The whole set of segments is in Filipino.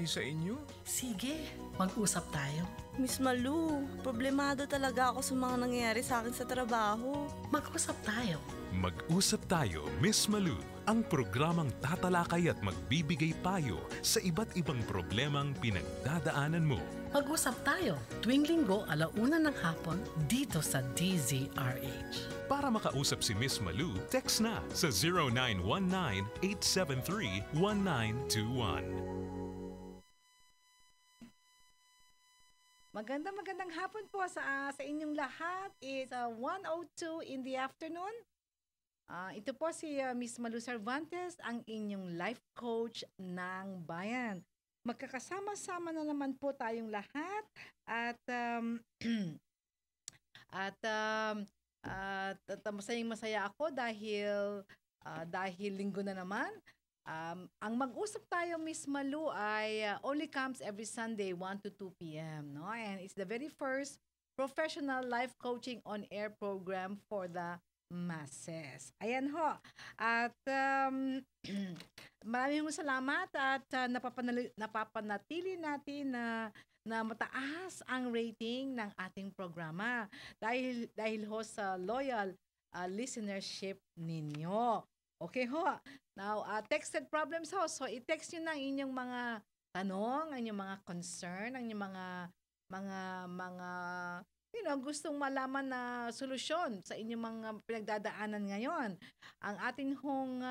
kami sa inyo. Sige, mag-usap tayo. Miss Malu, problemado talaga ako sa mga nangyayari sa akin sa trabaho. Mag-usap tayo. Mag-usap tayo, Miss Malu, ang programang tatalakay at magbibigay payo sa iba't ibang problemang pinagdadaanan mo. Mag-usap tayo tuwing Linggo 1:00 ng hapon dito sa DZRH. Para makausap si Miss Malu, text na sa 0919-873-1921. Magandang hapon po sa inyong lahat. It's 1:02 in the afternoon. Ito po si Miss Malu Cervantes, ang inyong life coach ng bayan. Magkakasama-sama na naman po tayong lahat at masaya ako dahil linggo na naman. Ang mag-usap tayo, Miss Malu, ay only comes every Sunday, 1 to 2 p.m. No? And it's the very first professional life coaching on-air program for the masses. Ayan ho. At maraming salamat at napapanatili natin na mataas ang rating ng ating programa dahil ho sa loyal listenership ninyo. Okay ho. Now, texted problems ho. So, i-text nyo na inyong mga tanong, inyong mga concern, inyong mga gustong malaman na solusyon sa inyong mga pinagdadaanan ngayon. Ang ating hong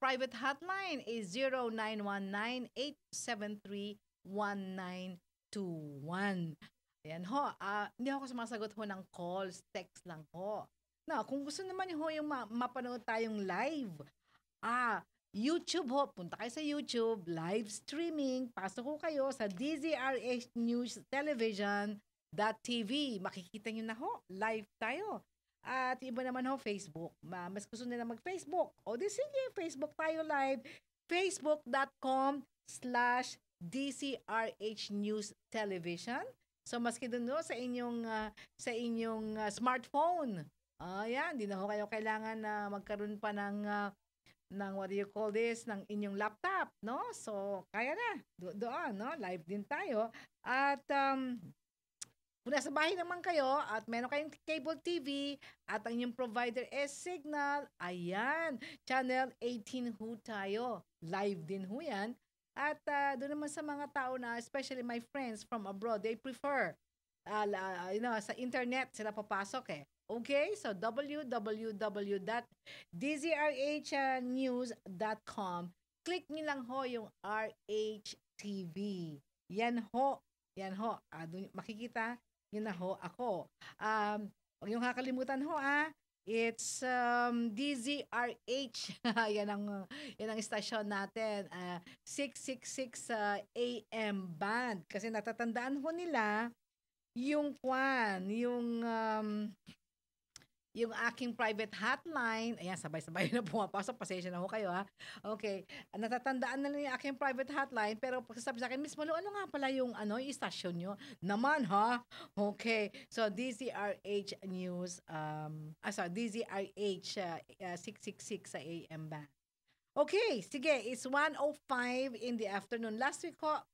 private hotline is 0919-873-1921. Ayan ho. Hindi ako sumasagot ho ng calls, text lang ho. Now, kung gusto naman ho yung mapanood tayong live, YouTube ho, punta kayo sa YouTube, live streaming, pasok ko kayo sa DZRH News Television.tv. Makikita nyo na ho, live tayo. At iba naman ho, Facebook. Mas gusto nila mag-Facebook. O di sige, Facebook tayo live. Facebook.com/DZRH News Television. So, maski dun ho, sa inyong smartphone. Yan, di na ho kayo kailangan na magkaroon pa ng what do you call this, ng inyong laptop, no? So, kaya na. Doon, no? Live din tayo. At kung nasa bahay naman kayo at meron kayong cable TV at ang inyong provider is Signal, ayan, channel 18 ho tayo. Live din ho yan. At doon naman sa mga tao na, especially my friends from abroad, they prefer, sa internet sila papasok eh. Okay, so www.dzrhnews.com. Click nyo lang ho yung RHTV. Yan ho. Makikita nyo na ho ako. Huwag yung kakalimutan ho it's DZRH. yan ang istasyon natin. 666 AM band. Kasi natatandaan ho nila yung aking private hotline, ayan, sabay-sabay na pumapasok, pasensya na ho kayo Okay, natatandaan na lang yung aking private hotline, pero pagsasabi sa akin, Miss Malu, ano nga pala yung istasyon nyo? Naman Okay, so DZRH News, DZRH 666 sa AM band. Okay, sige, it's 1:05 in the afternoon. Last week ho,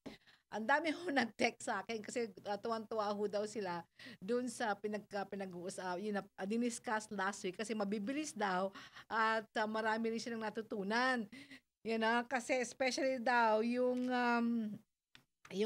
ang dami ho nag-text sa akin kasi tuwan-tuwa ho daw sila dun sa pinag-uusap, diniscuss last week kasi mabibilis daw at marami rin silang natutunan. Kasi especially daw yung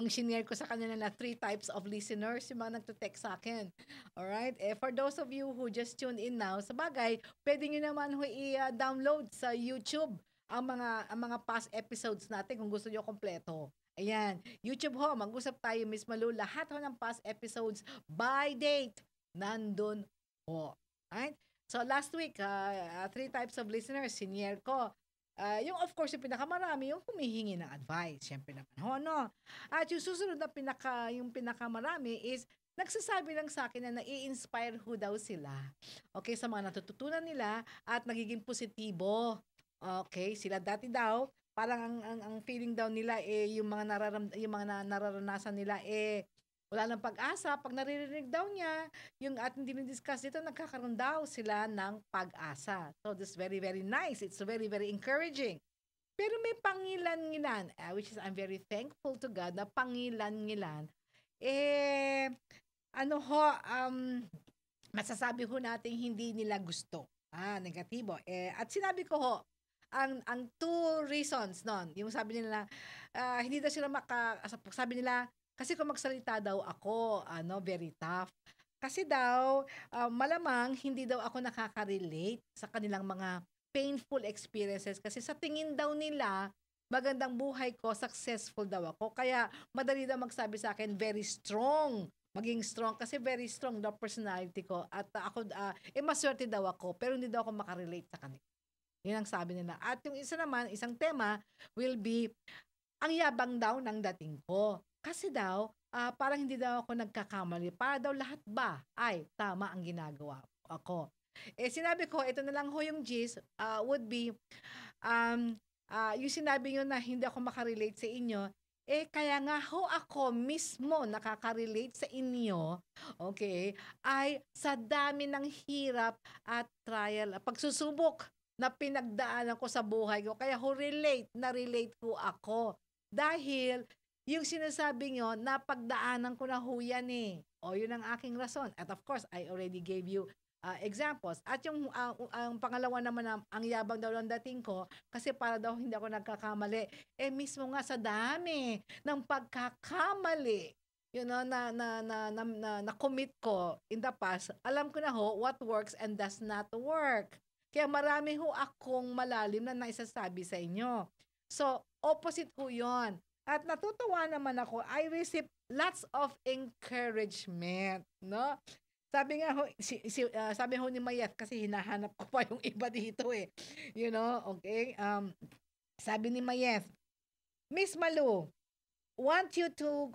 shinare ko sa kanila na 3 types of listeners, yung mga nagto-text sa akin. Alright? For those of you who just tuned in now, sa bagay, pwede nyo naman ho i-download sa YouTube ang mga past episodes natin kung gusto nyo kompleto. Ayan, YouTube ho, mag-usap tayo, Miss Malu. Lahat ho ng past episodes by date, nandun ho. Alright? So last week, 3 types of listeners, senior ko. Yung of course, yung pinakamarami, yung humihingi ng advice. Siyempre naman ho, no? At yung susunod na yung pinakamarami is, nagsasabi lang sa akin na nai-inspire ho daw sila. Okay, sa mga natututunan nila at nagiging positibo. Okay, sila dati daw, parang ang feeling daw nila yung mga nararanasan nila wala nang pag-asa. Pag naririnig daw niya yung ating dinidiscuss dito, nagkakaroon daw sila ng pag-asa. So this is very, very nice. It's very, very encouraging. Pero may pangilan-ngilan, which is I'm very thankful to God na pangilan-ngilan, eh, ano ho, masasabi ho natin hindi nila gusto. Negatibo. At sinabi ko ho, ang two reasons nun, yung sabi nila, hindi daw sila sabi nila, kasi kung magsalita daw ako, very tough. Kasi daw, malamang hindi daw ako nakaka-relate sa kanilang mga painful experiences kasi sa tingin daw nila, magandang buhay ko, successful daw ako. Kaya madali daw magsabi sa akin, very strong. Maging strong kasi very strong daw personality ko. At ako, maswerte daw ako pero hindi daw ako makarelate sa kanila. Yun ang sabi nila. At yung isa naman, isang tema will be, ang yabang daw ng dating ko. Kasi daw, parang hindi daw ako nagkakamali. Para daw lahat ba ay tama ang ginagawa ako. Sinabi ko, ito na lang ho yung gist, would be, yung sinabi nyo na hindi ako makarelate sa inyo, kaya nga ho ako mismo nakaka-relate sa inyo, okay, ay sa dami ng hirap at trial, pagsusubok na pinagdaanan ko sa buhay ko. Kaya ho relate ko ako. Dahil yung sinasabi nyo, napagdaanan ko na ho yan yun ang aking rason. At of course, I already gave you examples. At yung ang pangalawa naman na ang yabang daw ng dating ko kasi para daw hindi ako nagkakamali. Mismo nga sa dami ng pagkakamali na commit ko in the past, alam ko na ho what works and does not work. Kaya marami ho akong malalim na naisasabi sa inyo. So, opposite ho yun. At natutuwa naman ako, I receive lots of encouragement, no? Sabi nga ho, sabi ho ni Mayet, kasi hinahanap ko pa yung iba dito okay? Sabi ni Mayet, Miss Malu, want you to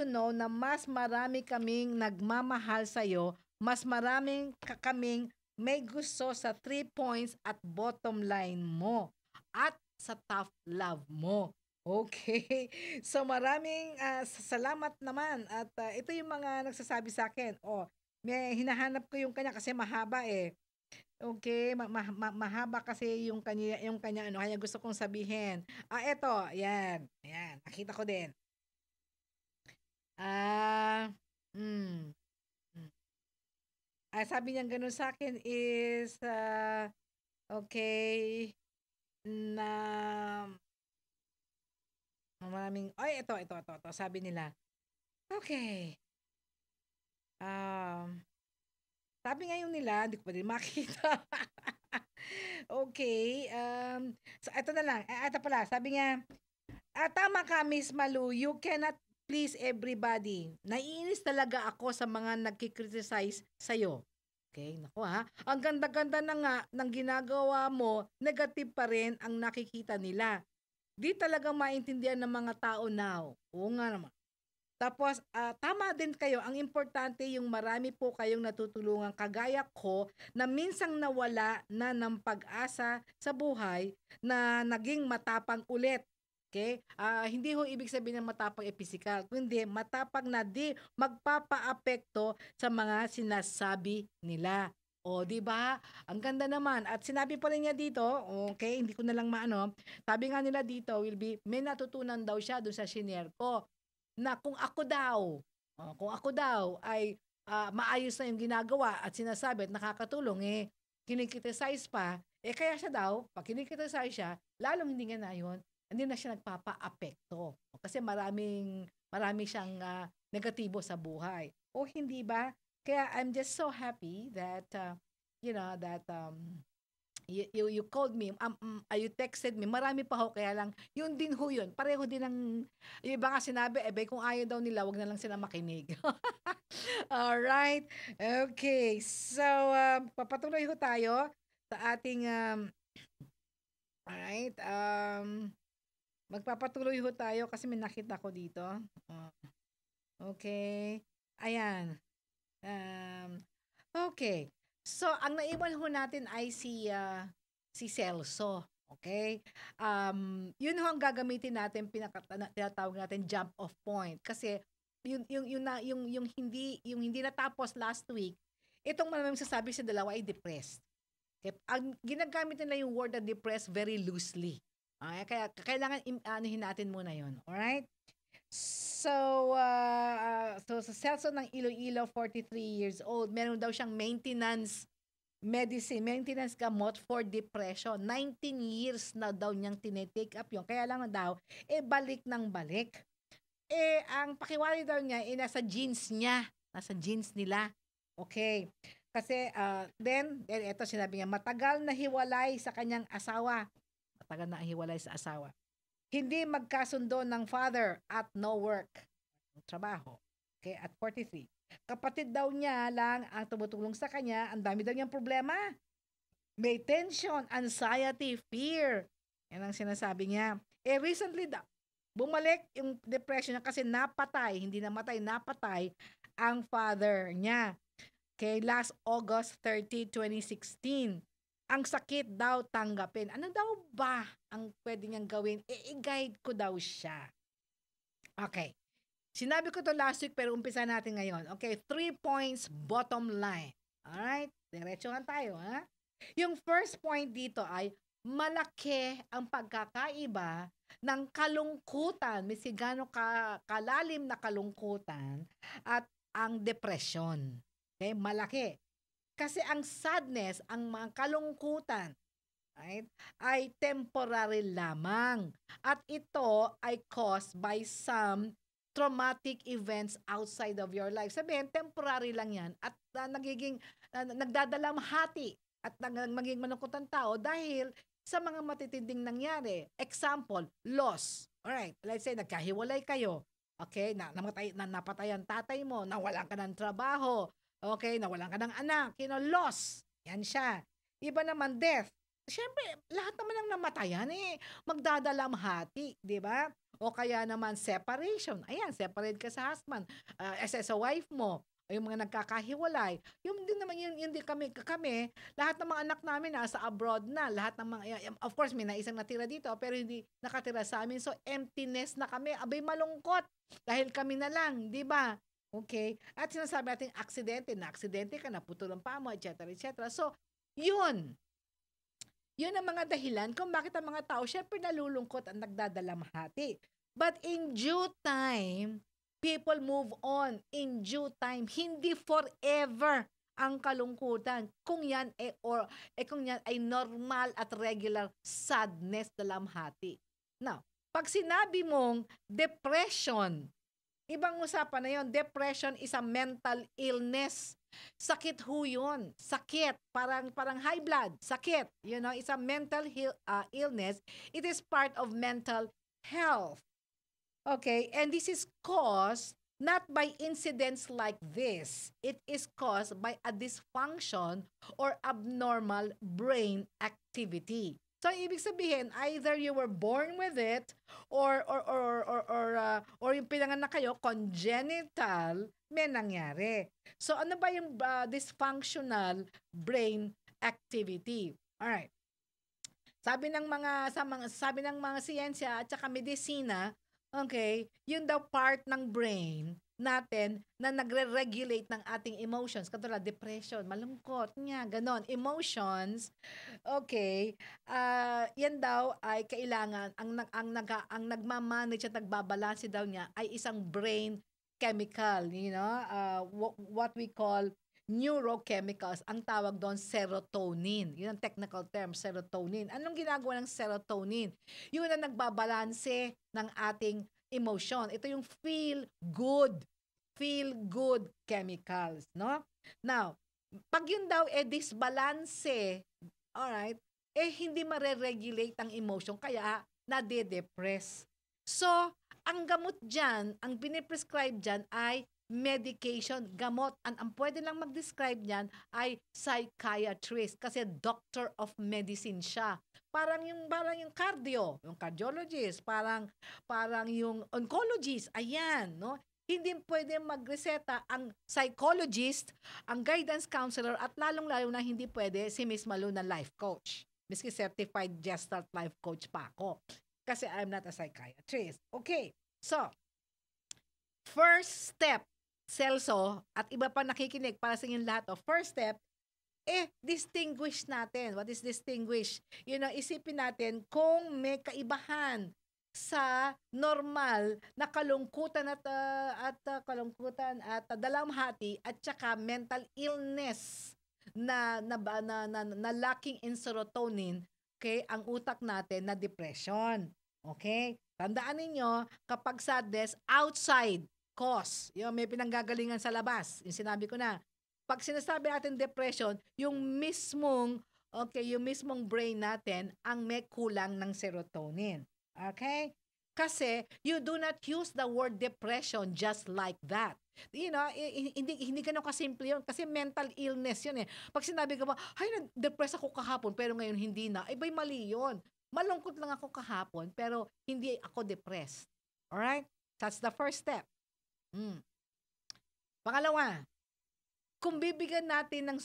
know na mas marami kaming nagmamahal sa'yo, mas maraming kaming may gusto sa 3 points at bottom line mo at sa tough love mo. Okay. So maraming salamat naman at ito yung mga nagsasabi sa akin. May hinahanap ko yung kanya kasi mahaba Okay, mahaba kasi yung kanya kaya gusto kong sabihin. Eto, yan. Ayan, nakita ko din. Sabi niya ganun sa akin is okay na maraming ito sabi nila. Okay. Sabi ngayon nila, hindi ko pa din makita. Okay. So, ito na lang. Ito pala, sabi niya, tama ka, Miss Malu, you cannot please everybody. Naiinis talaga ako sa mga nagkikriticize sa'yo. Okay, naku ha. Ang ganda-ganda na nga ng ginagawa mo, negative pa rin ang nakikita nila. Di talaga maintindihan ng mga tao now. Oo nga naman. Tapos, tama din kayo. Ang importante yung marami po kayong natutulungan kagaya ko na minsang nawala na ng pag-asa sa buhay na naging matapang ulit. Okay? Hindi ho ibig sabihin ng matapang physical, kundi matapang na di magpapaapekto sa mga sinasabi nila. Di ba? Ang ganda naman. At sinabi pa rin niya dito, okay, hindi ko na lang sabi nga nila dito, will be, may natutunan daw siya doon sa senior ko, na kung ako daw ay maayos na yung ginagawa at sinasabi at nakakatulong, kinikriticize pa, kaya siya daw, pag kinikriticize siya, lalong hindi nga na yun, hindi na siya nagpapa-apekto. Kasi marami siyang negatibo sa buhay. Hindi ba? Kaya I'm just so happy that, you called me, you texted me, marami pa ho, kaya lang, yun din ho yun. Pareho din ng, yung iba nga sinabi, kung ayaw daw nila, wag na lang sila makinig. Alright. Okay. So, papatuloy ho tayo sa ating, alright, magpapatuloy ho tayo kasi may nakita ko dito. Okay. Ayan. Okay. So, ang naiwan ho natin ay si Celso. Okay? Yun ho ang gagamitin natin, tinatawag natin jump off point. Kasi, yung hindi natapos last week, itong maraming sasabi sa dalawa ay depressed. Okay? Ang ginagamit nila yung word na depressed very loosely. Kaya kailangan anuhin natin muna yon. Alright? So sa Celso ng Iloilo, 43 years old, meron daw siyang maintenance gamot for depression. 19 years na daw niyang tinetake up yun. Kaya lang daw, balik ng balik. Ang pakiwari daw niya, nasa genes niya. Nasa genes nila. Okay. Kasi, then ito sinabi niya, matagal na hiwalay sa kanyang asawa. Matagal na hiwalay sa asawa. Hindi magkasundo ng father at no work. Trabaho. Okay, at 43. Kapatid daw niya lang ang tumutulong sa kanya. Ang dami daw niyang problema. May tension, anxiety, fear. Yan ang sinasabi niya. Recently daw, bumalik yung depression niya kasi napatay, hindi namatay, napatay ang father niya. Okay, last August 30, 2016. Ang sakit daw tanggapin. Ano daw ba ang pwede niyang gawin? I-guide ko daw siya. Okay. Sinabi ko to last week pero umpisa natin ngayon. Okay, 3 points bottom line. Alright? Diretsohan tayo, ha? Yung first point dito ay malaki ang pagkakaiba ng kalungkutan, misigano kalalim na kalungkutan at ang depression. Okay, malaki. Kasi ang sadness, ang mga kalungkutan, right, ay temporary lamang. At ito ay caused by some traumatic events outside of your life. Sabihin, temporary lang yan at nagdadalamhati at magiging malungkot ang tao dahil sa mga matitinding nangyari. Example, loss. Alright, let's say nagkahiwalay kayo. Okay, napatay ang tatay mo, nawalan ka ng trabaho. Okay, nawalan ka ng anak, loss. Yan siya. Iba naman, death. Siyempre, lahat naman ng namatayan magdadalamhati, di ba? O kaya naman, separation. Ayan, separate ka sa husband. Sa wife mo, yung mga nagkakahiwalay. Yung din naman, yun din kami, lahat ng mga anak namin nasa abroad na. Lahat ng mga, of course, may naisang natira dito, pero hindi nakatira sa amin. So, emptiness na kami. Abay, malungkot. Dahil kami na lang, di ba? Okay? At sinasabi natin, na-aksidente ka, naputol ang paa mo, etc., etc. So, yun ang mga dahilan kung bakit ang mga tao, syempre nalulungkot at nagdadalamhati. But in due time, people move on. In due time, hindi forever ang kalungkutan. Kung yan ay normal at regular sadness, dalamhati. Now, pag sinabi mong depression, ibang usapan na yun. Depression is a mental illness. Sakit ho yun. Sakit. Parang high blood. Sakit. It's a mental illness. It is part of mental health. Okay? And this is caused not by incidents like this. It is caused by a dysfunction or abnormal brain activity. So, ibig sabihin, either you were born with it or yung pinanganak kayo, congenital, may nangyari. So, ano ba yung dysfunctional brain activity? Alright. Sabi ng mga siyensya at saka medisina, okay, yun daw part ng brain natin na nagre-regulate ng ating emotions. Katulad, depression, malungkot niya, ganon. Emotions, okay, yan daw ay kailangan, ang nagmamanage at nagbabalanse daw niya ay isang brain chemical, what we call neurochemicals. Ang tawag doon, serotonin. Yun ang technical term, serotonin. Anong ginagawa ng serotonin? Yun ang nagbabalanse ng ating emotion. Ito yung feel good chemicals, no? Now, pag yun daw disbalance, alright, hindi mare-regulate ang emotion, kaya nade-depress. So, ang gamot dyan, ang piniprescribe dyan ay medication, gamot. Ang pwede lang mag-describe niyan ay psychiatrist kasi doctor of medicine siya. Parang yung cardio, yung cardiologist, parang yung oncologist, ayan, no? Hindi pwede magreseta ang psychologist, ang guidance counselor, at lalong-lalo na hindi pwede si Miss Malu na life coach. Miski certified Gestalt life coach pa ako. Kasi I'm not a psychiatrist. Okay, so, first step, Celso, at iba pa nakikinig para sa inyong lahat, first step, distinguish natin. What is distinguish? Isipin natin kung may kaibahan sa normal na kalungkutan at dalamhati at saka mental illness na lacking in serotonin, okay, ang utak natin na depression. Okay? Tandaan ninyo, kapag sadness, outside cause. May pinanggagalingan sa labas. Yung sinabi ko na. Pag sinasabi natin depression, yung mismong brain natin ang may kulang ng serotonin. Okay? Kasi you do not use the word depression just like that. Hindi ganun kasimple yun. Kasi mental illness yun eh. Pag sinabi ko ba, nag-depress ako kahapon pero ngayon hindi na, bay mali yun. Malungkot lang ako kahapon pero hindi ako depressed. Alright? That's the first step. Pangalawa, kung bibigyan natin ng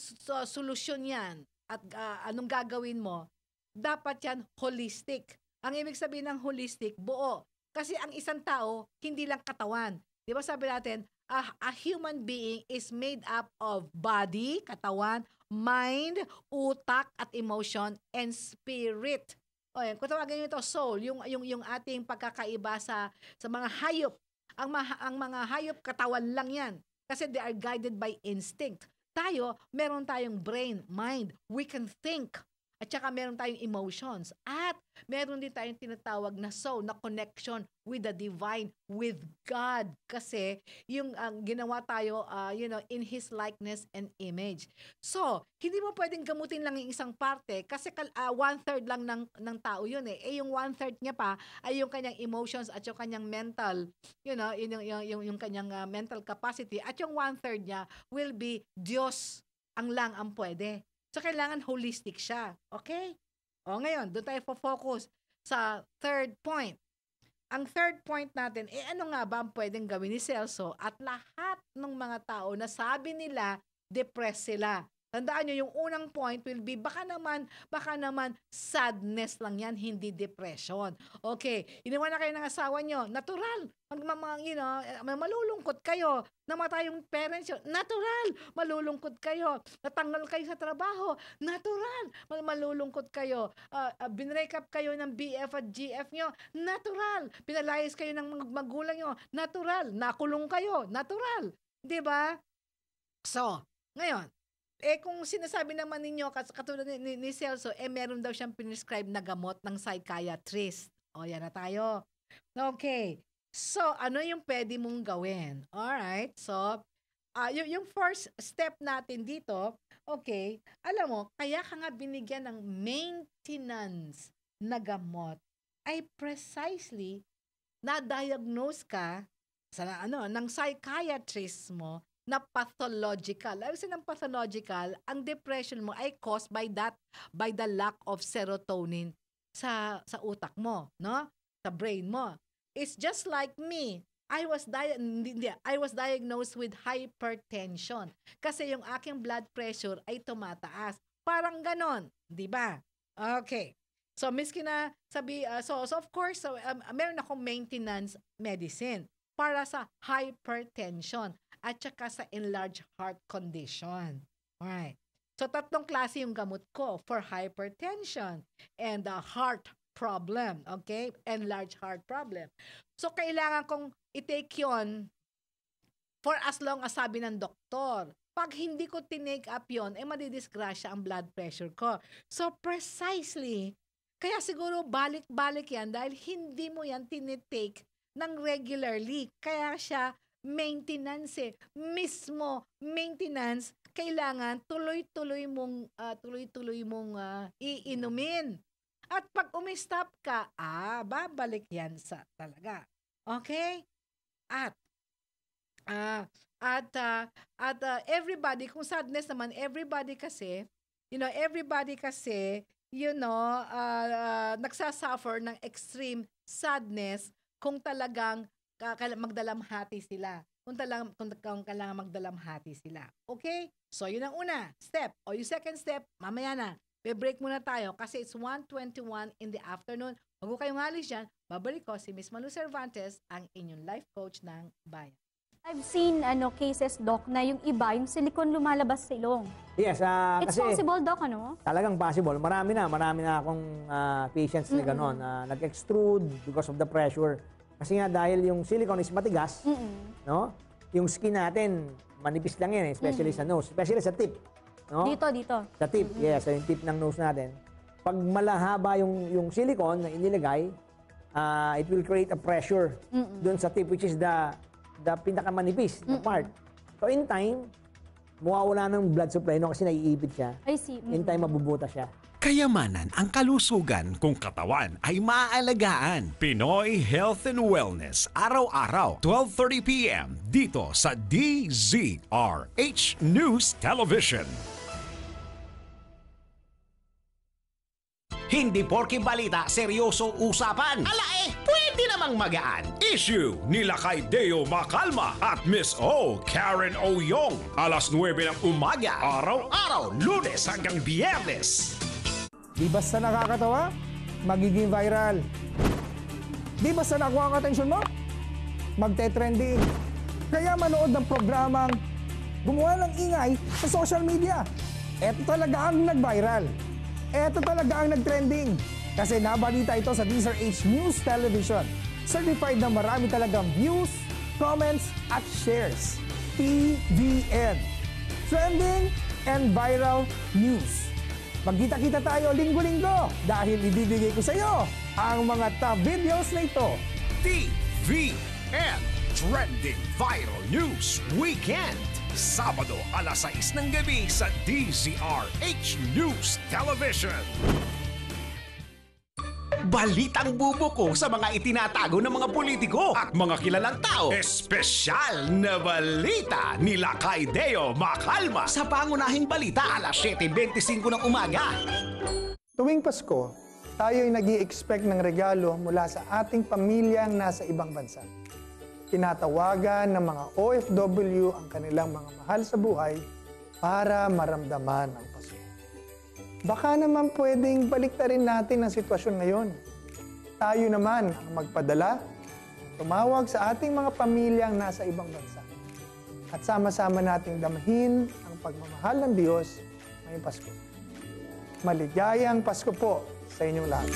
solusyon yan at anong gagawin mo, dapat yan holistic. Ang ibig sabihin ng holistic, buo. Kasi ang isang tao, hindi lang katawan. Di ba sabi natin, a human being is made up of body, katawan, mind, utak, at emotion, and spirit. Kung tawagin nyo ito, soul, yung ating pagkakaiba sa mga hayop. Ang mga hayop, katawan lang yan. Kasi they are guided by instinct. Tayo, meron tayong brain, mind. We can think. At saka meron tayong emotions. At meron din tayong tinatawag na soul, na connection with the divine, with God. Kasi yung ginawa tayo, in His likeness and image. So, hindi mo pwedeng gamutin lang yung isang parte kasi 1/3 lang ng tao yun eh. Yung 1/3 niya pa ay yung kanyang emotions at yung kanyang mental, yung kanyang mental capacity. At yung 1/3 niya will be Diyos lang ang pwede. So, kailangan holistic siya. Okay? Ngayon, doon tayo focus sa third point. Ang third point natin, ano nga ba ang pwedeng gawin ni Celso at lahat ng mga tao na sabi nila, depressed sila. Tandaan nyo, yung unang point will be, baka naman sadness lang yan, hindi depression. Okay, iniwan na kayo ng asawa nyo, natural. Malulungkot kayo. Namatay yung parents nyo, natural. Malulungkot kayo. Natanggal kayo sa trabaho, natural. Malulungkot kayo. Binreak up kayo ng BF at GF nyo, natural. Pinalayas kayo ng magulang nyo, natural. Nakulong kayo, natural. Diba? So, ngayon, kung sinasabi naman ninyo, katulad ni Celso, meron daw siyang prescribe na gamot ng psychiatrist. Yan na tayo. Okay. So, ano yung pwede mong gawin? Alright. So, yung first step natin dito, okay, alam mo, kaya ka nga binigyan ng maintenance na gamot ay precisely na-diagnose ka ng psychiatrist mo na pathological. Ibig ng pathological, ang depression mo ay caused by the lack of serotonin sa utak mo, no? Sa brain mo. It's just like me. I was diagnosed with hypertension kasi yung aking blood pressure ay tumataas. Parang ganon, 'di ba? Okay. So miski na so of course, meron akong maintenance medicine para sa hypertension at saka sa enlarged heart condition. Alright. So, 3 klase yung gamot ko for hypertension and heart problem. Okay? Enlarged heart problem. So, kailangan kong i-take yun for as long as sabi ng doktor. Pag hindi ko tinake up yun, madidisgrasya ang blood pressure ko. So, precisely, kaya siguro balik-balik yan dahil hindi mo yan tinitake ng regularly. Kaya siya maintenance mismo maintenance, kailangan tuloy-tuloy mong iinumin. At pag umistop ka, babalik yan sa talaga. Okay? At everybody, kung sadness naman, everybody kasi nagsasuffer ng extreme sadness kung talagang magdalamhati sila. Kung kailangan magdalamhati sila. Okay? So, yun ang una step. O yung second step, mamaya na. Be-break muna tayo kasi it's 1:21 in the afternoon. Huwag kayong alis dyan. Babalik ko si Miss Malu Cervantes, ang inyong life coach ng bayan. I've seen cases, Doc, na yung iba, yung silicone lumalabas sa ilong. Yes, It's kasi possible, Doc, ano? talagang possible. Marami na akong patients na gano'n na nag-extrude because of the pressure. Kasi nga dahil yung silicone is matigas, no? Yung skin natin, manipis lang yan, especially sa nose, especially sa tip. No? Dito. Sa tip, yes, yung tip ng nose natin. Pag malahaba yung silicone na inilagay, it will create a pressure doon sa tip, which is the pinakamanipis na part. So in time, mawawala ng blood supply no, kasi naiipit siya. I see. In time, mabubuta siya. Kayamanan ang kalusugan kung katawan ay maaalagaan. Pinoy Health and Wellness, araw-araw, 12:30 p.m. dito sa DZRH News Television. Hindi porke balita, seryoso usapan. Pwede namang magaan. Issue nila kay Deo Macalma at Miss O. Karen Oyong. Alas 9 ng umaga, araw-araw, Lunes hanggang Biyernes. Di basta nakakatawa, magiging viral. Di basta nakuha ang atensyon mo, magte-trending. Kaya manood ng programang gumawa ng ingay sa social media. Eto talaga ang nag-viral. Eto talaga ang nag-trending. Kasi nabalita ito sa DZRH News Television. Certified na marami talagang views, comments, at shares. TVN. Trending and viral news. Magkita-kita tayo linggo-linggo dahil ibibigay ko sa iyo ang mga top videos na ito. TVN Trending Viral News Weekend. Sabado alas 6 ng gabi sa DZRH News Television. Balitang bubuko sa mga itinatago ng mga politiko at mga kilalang tao. Espesyal na balita nila kay Deo Macalma sa pangunahing balita alas 7:25 ng umaga. Tuwing Pasko, tayo ay nag-i-expect ng regalo mula sa ating pamilyang nasa ibang bansa. Tinatawagan ng mga OFW ang kanilang mga mahal sa buhay para maramdaman ang Pasko. Baka naman pwedeng baliktarin natin ang sitwasyon ngayon. Tayo naman ang magpadala, tumawag sa ating mga pamilyang nasa ibang bansa. At sama-sama nating damhin ang pagmamahal ng Diyos ngayong Pasko. Maligayang Pasko po sa inyong lahat.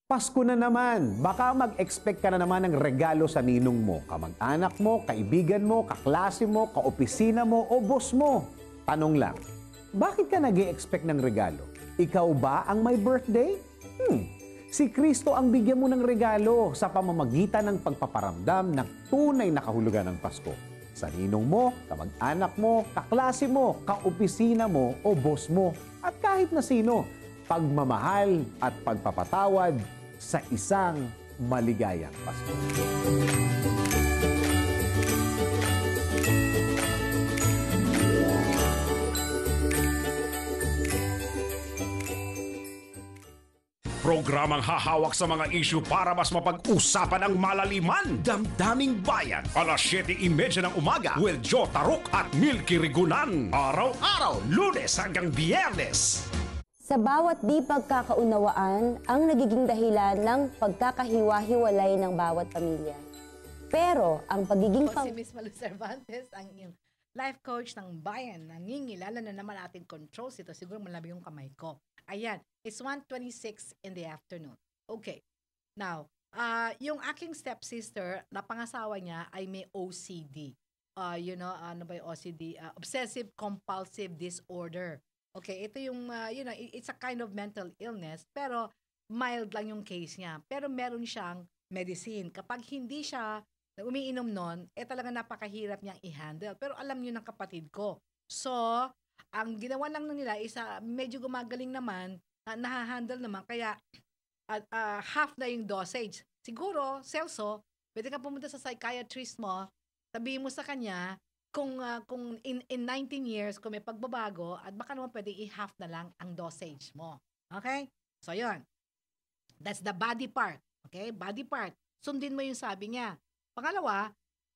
Pasko na naman. Baka mag-expect ka na naman ng regalo sa ninong mo, kamag-anak mo, kaibigan mo, kaklase mo, kaopisina mo o boss mo. Tanong lang, bakit ka nag-i-expect ng regalo? Ikaw ba ang may birthday? Si Kristo ang bigyan mo ng regalo sa pamamagitan ng pagpaparamdam ng tunay na kahulugan ng Pasko. Sa ninong mo, kamag-anak mo, kaklase mo, kaopisina mo o boss mo, at kahit na sino, pagmamahal at pagpapatawad sa isang maligayang Pasko. Programang hahawak sa mga isyu para mas mapag-usapan ang malaliman. Damdaming Bayan, alas 7:30 ng umaga with Joe Taruk at Milky Rigunan. Araw-araw, Lunes hanggang Biyernes. Sa bawat di pagkakaunawaan ang nagiging dahilan ng pagkakahiwa-hiwalay ng bawat pamilya. Pero ang pagiging Si Miss Malu Cervantes, ang iyong life coach ng bayan. Nangingilala na naman ating controls ito. Siguro malabi yung kamay ko. Ayan, it's 1:26 in the afternoon. Okay. Now, yung aking stepsister, na pangasawa niya ay may OCD. Ano ba yung OCD? Obsessive Compulsive Disorder. Okay, ito yung, it's a kind of mental illness, pero mild lang yung case niya. Pero meron siyang medicine. Kapag hindi siya umiinom nun, talaga napakahirap niyang i-handle. Pero alam niyo ng kapatid ko. So, ang ginawa lang nila is medyo gumagaling naman, nahahandle naman, kaya half na yung dosage. Siguro, Celso, pwede ka pumunta sa psychiatrist mo, sabihin mo sa kanya, kung in 19 years, kung may pagbabago, at baka naman pwede i-half na lang ang dosage mo. Okay? So, yun. That's the body part. Okay? Body part. Sundin mo yung sabi niya. Pangalawa,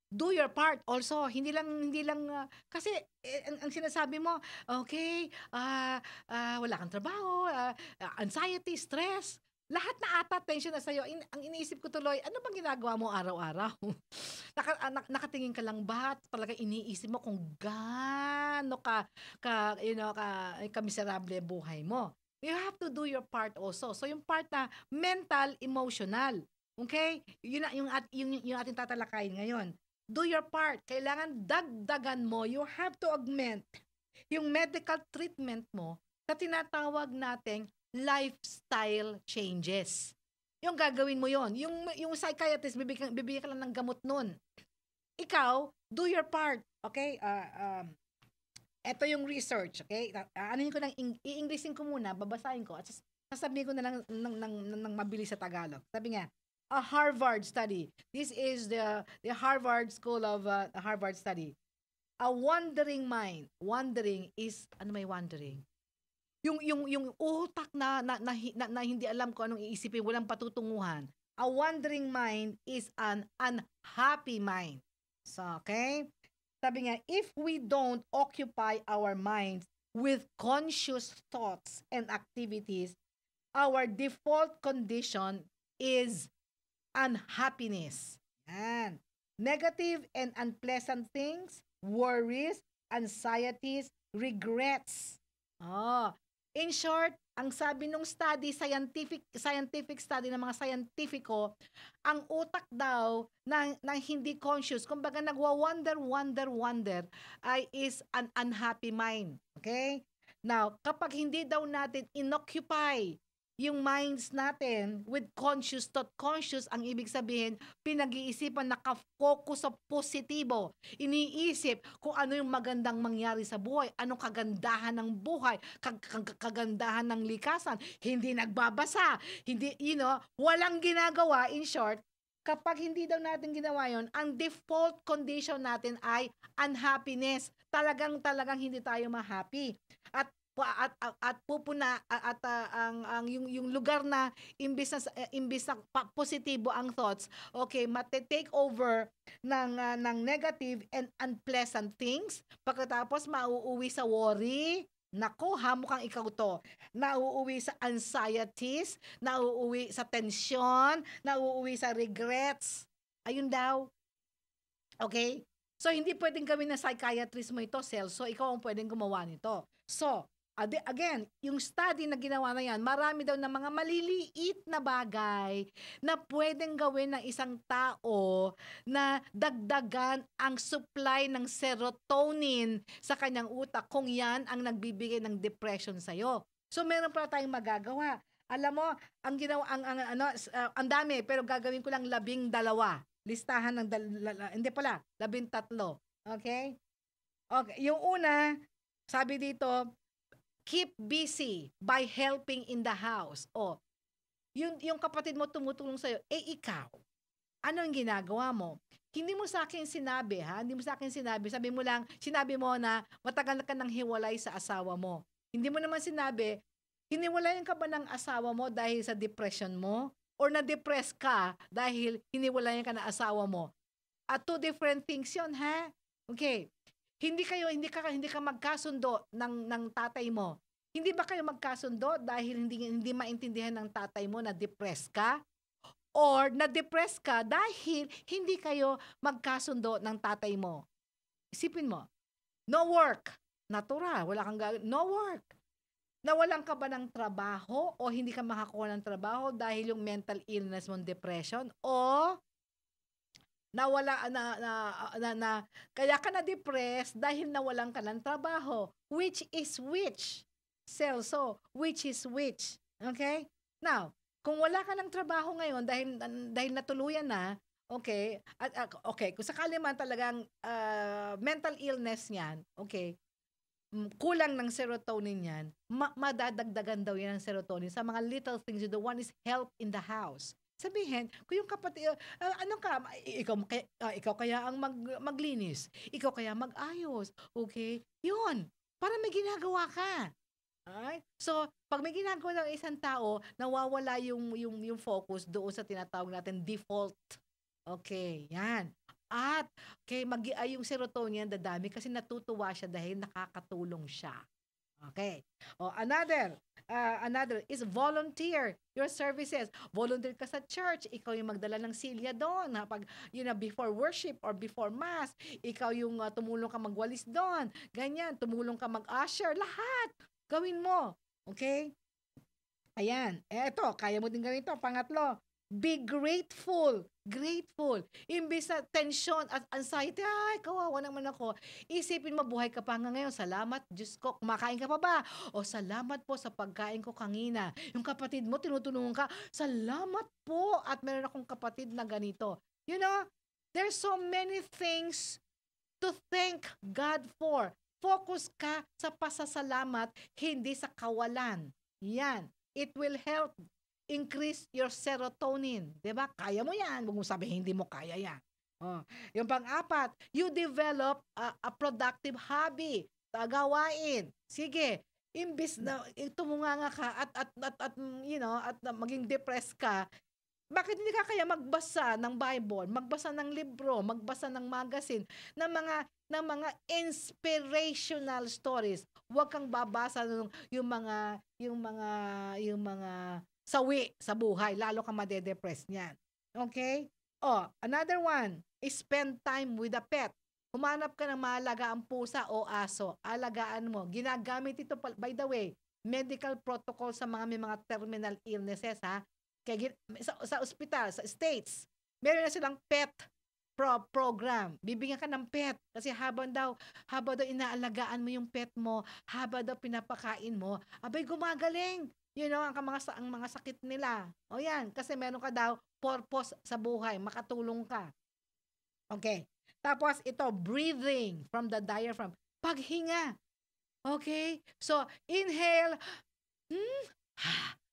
do your part also. Hindi lang kasi ang sinasabi mo, okay, wala kang trabaho, anxiety, stress, lahat na ata tension na sa'yo. Ang iniisip ko tuloy, ano bang ginagawa mo araw-araw? Nakatingin ka lang ba? Talaga iniisip mo kung gaano ka miserable buhay mo. You have to do your part also. So yung part na mental, emotional. Okay? Yung ating tatalakayin ngayon. Do your part. Kailangan dagdagan mo. You have to augment yung medical treatment mo sa tinatawag nating lifestyle changes. Yung gagawin mo yon. Yung psychiatrist, bibigyan ka lang ng gamot nun. Ikaw, do your part. Okay? Ito yung research. Okay? Anuhin ko i-Englishin ko muna, babasahin ko, at sasabihin ko na lang ng mabilis sa Tagalog. Sabi nga, a Harvard study. This is the Harvard School of Harvard study. A wandering mind. Wandering is, ano may wandering? Yung utak na hindi alam kung anong iisipin, walang patutunguhan. A wandering mind is an unhappy mind. So, okay? Sabi nga, if we don't occupy our minds with conscious thoughts and activities, our default condition is unhappiness. Yan. Negative and unpleasant things, worries, anxieties, regrets. In short, ang sabi nung study, scientific study ng mga scientifico, ang utak daw na hindi conscious, kumbaga nagwa-wonder, ay is an unhappy mind. Okay? Now, kapag hindi daw natin inoccupy yung minds natin with conscious thought, conscious, ang ibig sabihin, pinag-iisipan, nakafocus sa positibo. Iniisip kung ano yung magandang mangyari sa buhay, anong kagandahan ng buhay, kagandahan ng likasan, hindi nagbabasa, hindi, walang ginagawa, in short. Kapag hindi daw natin ginawa yon, ang default condition natin ay unhappiness. Talagang hindi tayo ma-happy. At pupuna yung lugar na imbis na positibo ang thoughts, okay, mate-take over ng negative and unpleasant things. Pagkatapos mauuwi sa worry, nako, mukhang ikaw to. Nauuwi sa anxieties, nauuwi sa tension, nauuwi sa regrets. Ayun daw. Okay? So, hindi pwedeng gawin na psychiatrist mo ito, Celso. Ikaw ang pwedeng gumawa nito. So, again, yung study na ginawa na yan, marami daw ng mga maliliit na bagay na pwedeng gawin ng isang tao na dagdagan ang supply ng serotonin sa kanyang utak kung yan ang nagbibigay ng depression sa'yo. So, meron pa tayong magagawa. Alam mo, ang ginawa, ang dami, pero gagawin ko lang 12. Listahan ng, hindi pala, 13. Okay? Okay, yung una, sabi dito, keep busy by helping in the house. Yung kapatid mo tumutulong sa'yo, ikaw, ano ang ginagawa mo? Hindi mo sa akin sinabi, ha? Hindi mo sa akin sinabi. Sinabi mo na matagal ka nang hiwalay sa asawa mo. Hindi mo naman sinabi, hiniwalayan ka ba ng asawa mo dahil sa depression mo? Or na-depress ka dahil hiniwalayan ka ng asawa mo? At two different things yun, ha? Okay. Hindi ka magkasundo ng tatay mo. Hindi ba kayo magkasundo dahil hindi maintindihan ng tatay mo na depressed ka? Or na-depress ka dahil hindi kayo magkasundo ng tatay mo? Isipin mo. No work. Natural. Wala kang no work. Nawalan ka ba ng trabaho o hindi ka makakuha ng trabaho dahil yung mental illness mo, depression, o nawala kaya ka na-depressed dahil nawalan ka ng trabaho. Which is which? Celso, which is which? Okay? Now, kung wala ka ng trabaho ngayon dahil natuluyan na, okay, okay, kung sakali man talagang mental illness niyan, okay, kulang ng serotonin yan, madadagdagan daw yan ng serotonin sa mga little things. The one is help in the house. Sabihin, kung yung kapatid, ikaw kaya ang maglinis, ikaw kaya mag-ayos, okay? Yun, para may ginagawa ka. Alright? So, pag may ginagawa ng isang tao, nawawala yung focus doon sa tinatawag natin default. Okay, yan. At yung serotonin dadami kasi natutuwa siya dahil nakakatulong siya. Okay. Another is volunteer your services. Volunteer ka sa church. Ikaw yung magdala ng silya doon. Before worship or before mass. Ikaw yung tumulong ka magwalis doon. Ganyan. Tumulong ka mag-usher. Lahat. Gawin mo. Okay? Ayan. Eto, kaya mo din gawin ito. Pangatlo, be grateful. Grateful. Imbis na tension at anxiety, ay, kawawa naman ako. Isipin mo, buhay ka pa hanggang ngayon. Salamat, Diyos ko. Kumakain ka pa ba? O, salamat po sa pagkain ko kanina. Yung kapatid mo, tinutulungan ka. Salamat po. At meron akong kapatid na ganito. You know, there's so many things to thank God for. Focus ka sa pasasalamat, hindi sa kawalan. Yan. It will help increase your serotonin. Diba? Kaya mo yan. Huwag mo sabihin, hindi mo kaya yan. Yung pang-apat, you develop a productive hobby. Gawain. Sige. Imbis na tumunganga ka at maging depressed ka, bakit hindi ka kaya magbasa ng Bible, magbasa ng libro, magbasa ng magazine, ng mga inspirational stories. Huwag kang babasa yung mga sawi sa buhay, lalo kang madedepress niyan. Okay? Another one, spend time with a pet. Humanap ka ng maalagaan pusa o aso. Alagaan mo. Ginagamit ito, by the way, medical protocol sa may mga terminal illnesses, ha? Kaya sa ospital, sa states, meron na silang pet program. Bibigyan ka ng pet kasi habang daw inaalagaan mo yung pet mo, habang daw pinapakain mo, abay gumagaling. Ang mga sakit nila. O yan, kasi meron ka daw purpose sa buhay, makatulong ka. Okay. Tapos ito, breathing from the diaphragm. Paghinga. Okay? So, inhale.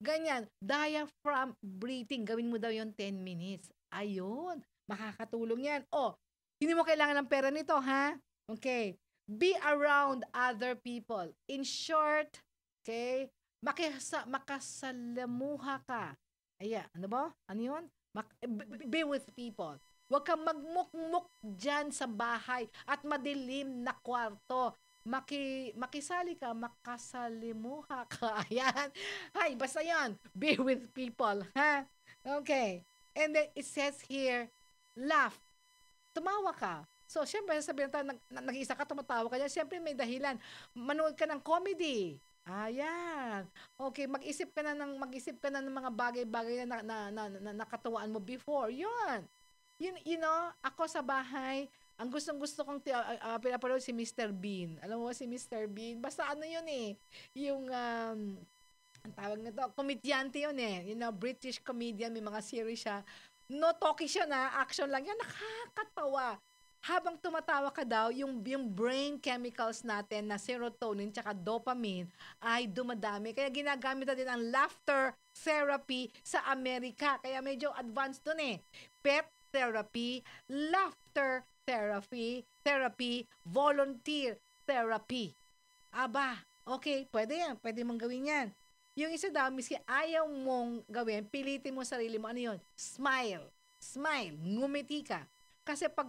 Ganyan. Diaphragm breathing. Gawin mo daw yung 10 minutes. Ayun. Makakatulong yan. Hindi mo kailangan ng pera nito, ha? Okay. Be around other people. In short, okay, makasalamuha ka. Ano ba? Ano yun? Be with people. Huwag kang magmukmuk dyan sa bahay at madilim na kwarto. Makisali ka, makasalimuha ka. Ayan. Basta yan. Be with people. Ha? Okay. And then it says here, laugh. Tumawa ka. So, syempre, sabihin tayo, nag-iisa ka, tumatawa ka dyan. Syempre, may dahilan. Manood ka ng comedy. Ayan. Okay, mag-isip ka na ng mga bagay-bagay na nakatuwaan mo before. Yun. Ako sa bahay, ang gustong-gusto kong pinapanood si Mr. Bean. Alam mo si Mr. Bean? Basta yun eh. Yung, ang tawag nito, komedyante yun eh. British comedian, may mga series siya. No talkie siya na, action lang yan. Nakakatawa. Habang tumatawa ka daw, yung brain chemicals natin na serotonin tsaka dopamine ay dumadami. Kaya ginagamit na din ang laughter therapy sa Amerika. Kaya medyo advanced dun eh. Pet therapy, laughter therapy, volunteer therapy. Aba, okay, pwede yan. Pwede mong gawin yan. Yung isa daw, miski ayaw mong gawin, pilitin mo sarili mo. Ano yun? Smile. Ngumiti ka. Kasi pag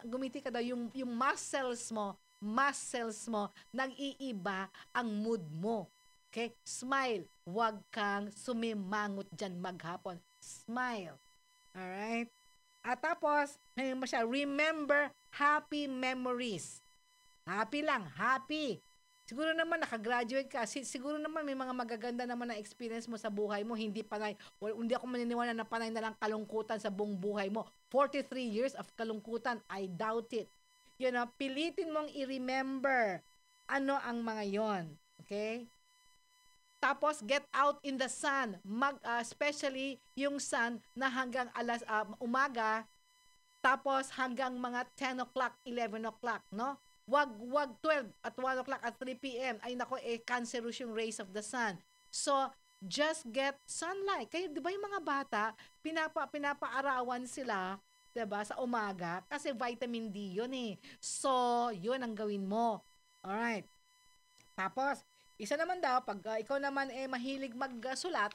gumiti ka daw, yung muscles mo, nag-iiba ang mood mo. Okay? Smile. Huwag kang sumimangot dyan maghapon. Smile. Alright? At tapos, ngayon mo siya, remember happy memories. Happy lang. Happy. Siguro naman nakagraduate ka. Siguro naman may mga magaganda naman na experience mo sa buhay mo. Hindi ako maniniwala na panay na lang kalungkutan sa buong buhay mo. 43 years of kalungkutan, I doubt it. Pilitin mong i-remember ano ang mga yon. Okay? Tapos, get out in the sun. Especially yung sun na hanggang umaga, tapos hanggang mga 10 o'clock, 11 o'clock, no? Wag 12 at 1 o'clock at 3 p.m. Ay nako, cancerous yung rays of the sun. So, just get sunlight. Kaya, di ba yung mga bata, pinapaarawan sila, di ba, sa umaga, kasi vitamin D yun eh. So, yun ang gawin mo. Alright. Tapos, isa naman daw, pag ikaw naman mahilig magsulat,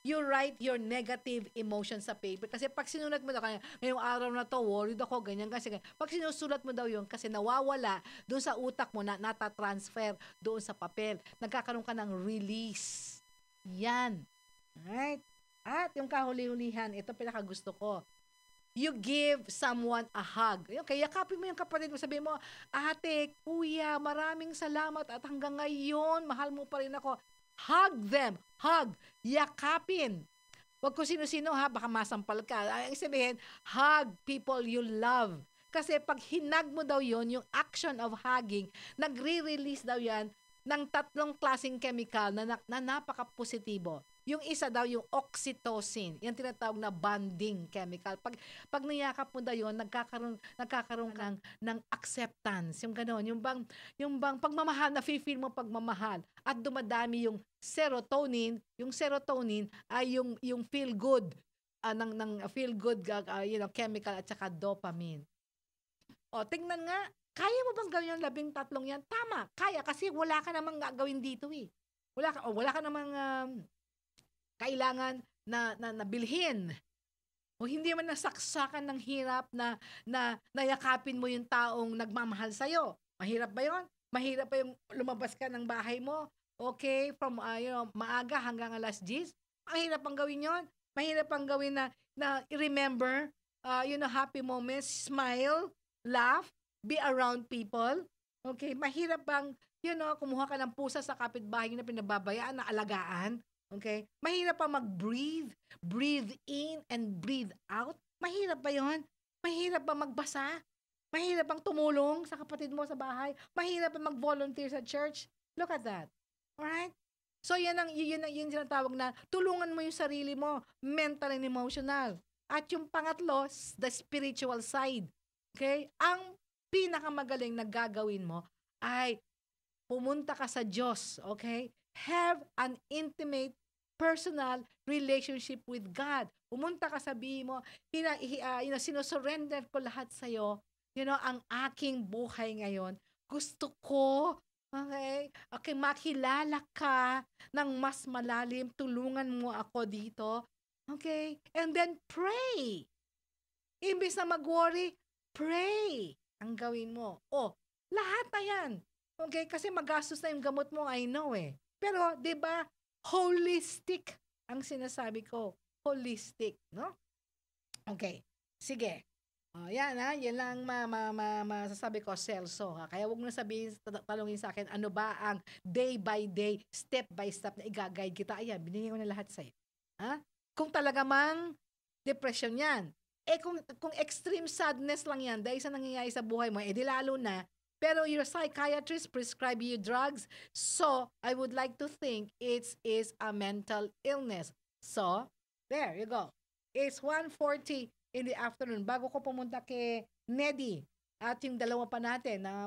you write your negative emotions sa paper. Kasi pag sinulat mo daw, ngayong araw na to, worried ako, ganyan kasi. Pag sinusulat mo daw yun, kasi nawawala doon sa utak mo na natatransfer doon sa papel. Nagkakaroon ka ng release. Yan. Right? At yung kahuli-hulihan, ito pinakagusto ko. You give someone a hug. Kaya yakapin mo yung kapatid mo. Sabihin mo, ate, kuya, maraming salamat at hanggang ngayon, mahal mo pa rin ako. Hug them. Hug. Yakapin. Huwag ko sino-sino ha, baka masampal ka. Ang sabihin, hug people you love. Kasi pag hinag mo daw yon, yung action of hugging, nagre-release daw yan ng 3 klaseng chemical na napaka-positibo. Yung isa daw, yung oxytocin. Yung tinatawag na bonding chemical. Pag niyakap mo daw yun, nagkakaroon ng acceptance. Yung gano'n. Yung bang pagmamahal, na-feel mo pagmamahal. At dumadami yung serotonin. Yung serotonin ay yung feel good. Ng feel good chemical at saka dopamine. O, tingnan nga. Kaya mo bang gawin yung 13 yan? Tama. Kaya kasi wala ka namang gagawin dito eh. Wala ka namang kailangan na bilhin. O hindi man nasaksakan ng hirap na nayakapin mo yung taong nagmamahal sa'yo. Mahirap ba yun? Mahirap pa yung lumabas ka ng bahay mo, okay, from maaga hanggang alas 10? Mahirap pang gawin yun. Mahirap pang gawin na remember, happy moments, smile, laugh, be around people. Okay, mahirap bang, kumuha ka ng pusa sa kapitbahay na pinababayaan, na alagaan. Okay? Mahirap pa mag-breathe. Breathe in and breathe out. Mahirap ba yun? Mahirap ba magbasa? Mahirap bang tumulong sa kapatid mo sa bahay? Mahirap ba mag-volunteer sa church? Look at that. Alright? So, yun sinatawag na tulungan mo yung sarili mo, mental and emotional. At yung pangatlo, the spiritual side. Okay? Ang pinakamagaling na gagawin mo ay pumunta ka sa Diyos. Okay? Have an intimate, personal relationship with God. Pumunta ka, sabihin mo, sinosurrender ko lahat sa'yo. Ang aking buhay ngayon. Gusto ko, okay, makilala ka ng mas malalim. Tulungan mo ako dito. Okay? And then pray. Imbis na mag-worry, pray. Ang gawin mo. Lahat na yan. Okay? Kasi magastos na yung gamot mo, I know eh. Pero, di ba, holistic ang sinasabi ko. Holistic, no? Okay. Sige. Yan ha. Yan lang masasabi ko, Celso. Ha? Kaya huwag mo na sabihin, talungin sa akin, ano ba ang day by day, step by step na i-guide kita. Ayan, binigay ko na lahat sa'yo. Ha? Kung talaga mang depression yan. Kung extreme sadness lang yan, dahil sa nangyayari sa buhay mo, di lalo na. Pero your psychiatrist prescribe you drugs, so I would like to think it is a mental illness. So, there you go. It's 1:40 in the afternoon. Bago ko pumunta kay Neddy at yung dalawa pa natin na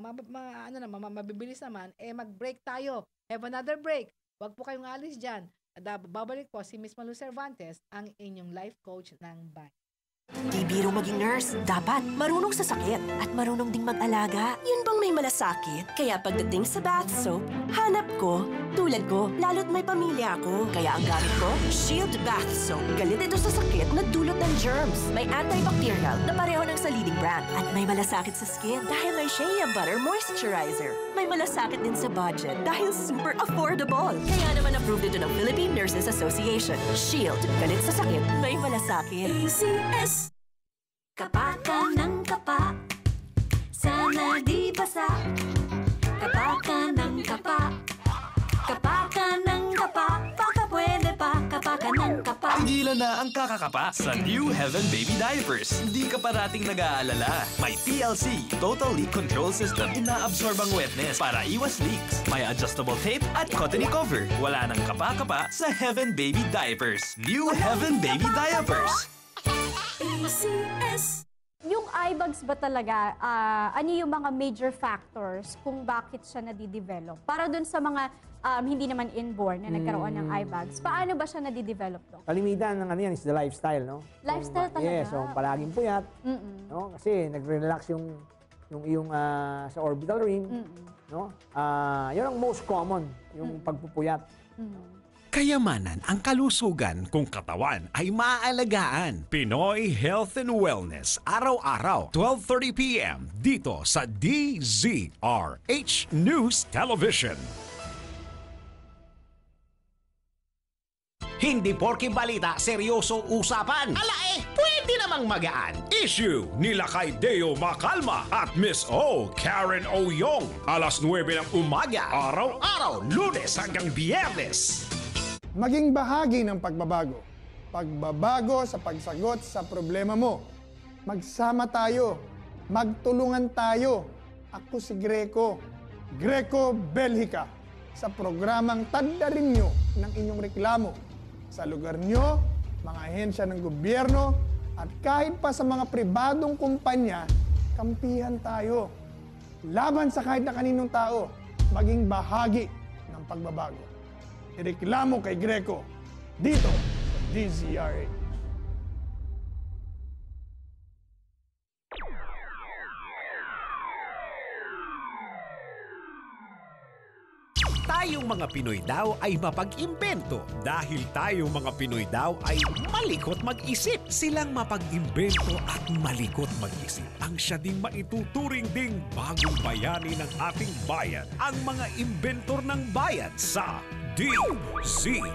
mabibilis naman, mag-break tayo. Have another break. Huwag po kayong alis dyan. Babalik po si Miss Malu Cervantes, ang inyong life coach ng bayan. Di biro maging nurse, dapat marunong sa sakit at marunong ding mag-alaga. Yun bang may malasakit? Kaya pagdating sa bath soap, hanap ko, tulad ko, lalo't may pamilya ako. Kaya ang gamit ko, Shield Bath Soap. Galit ito sa sakit na dulot ng germs. May antibacterial na pareho ng sa leading brand. At may malasakit sa skin dahil may Shea Butter Moisturizer. May malasakit din sa budget dahil super affordable. Kaya naman approved ito ng Philippine Nurses Association. Shield, galit sa sakit, may malasakit. ACS. Kapa ka ng kapa, sana di basa. Kapa ka ng kapa, kapa ka ng kapa, baka pwede pa, kapa ka ng kapa. Tigilan na ang kakakapa sa New Heaven Baby Diapers. Hindi ka parating nag-aalala. May TLC, Total Leak Control System, inaabsorb ang wetness para iwas leaks. May adjustable tape at cottony cover. Wala nang kapa-kapa sa Heaven Baby Diapers. New Heaven Baby Diapers. ACS. Yung eye bags ba talaga, ano yung mga major factors kung bakit siya nadidevelop? Para dun sa mga hindi naman inborn na nagkaroon ng eye bags, paano ba siya nadidevelop? Kalimitan ng ano yan is the lifestyle, no? Lifestyle talaga? Yes, so palaging puyat. No? Kasi nagre-relax yung iyong sa orbital rim. No? Yun ang most common, yung pagpupuyat. Kayamanan ang kalusugan kung katawan ay maaalagaan. Pinoy Health and Wellness, araw-araw, 12:30 p.m. dito sa DZRH News Television. Hindi porke balita, seryoso usapan. Pwede namang magaan. Issue nila kay Deo Macalma at Miss O. Karen Oyong. Alas 9 ng umaga, araw-araw, Lunes hanggang Biyernes. Maging bahagi ng pagbabago. Pagbabago sa pagsagot sa problema mo. Magsama tayo. Magtulungan tayo. Ako si Greco. Greco Belgica. Sa programang taddarin nyo ng inyong reklamo. Sa lugar nyo, mga ahensya ng gobyerno, at kahit pa sa mga pribadong kumpanya, kampihan tayo. Laban sa kahit na kaninong tao, maging bahagi ng pagbabago. Ireklamo kay Greco, dito sa DZRH. Tayong mga Pinoy daw ay mapag-imbento. Dahil tayong mga Pinoy daw ay malikot mag-isip. Silang mapag-imbento at malikot mag-isip ang siya ding maituturing ding bagong bayani ng ating bayan. Ang mga inventor ng bayan sa DZRH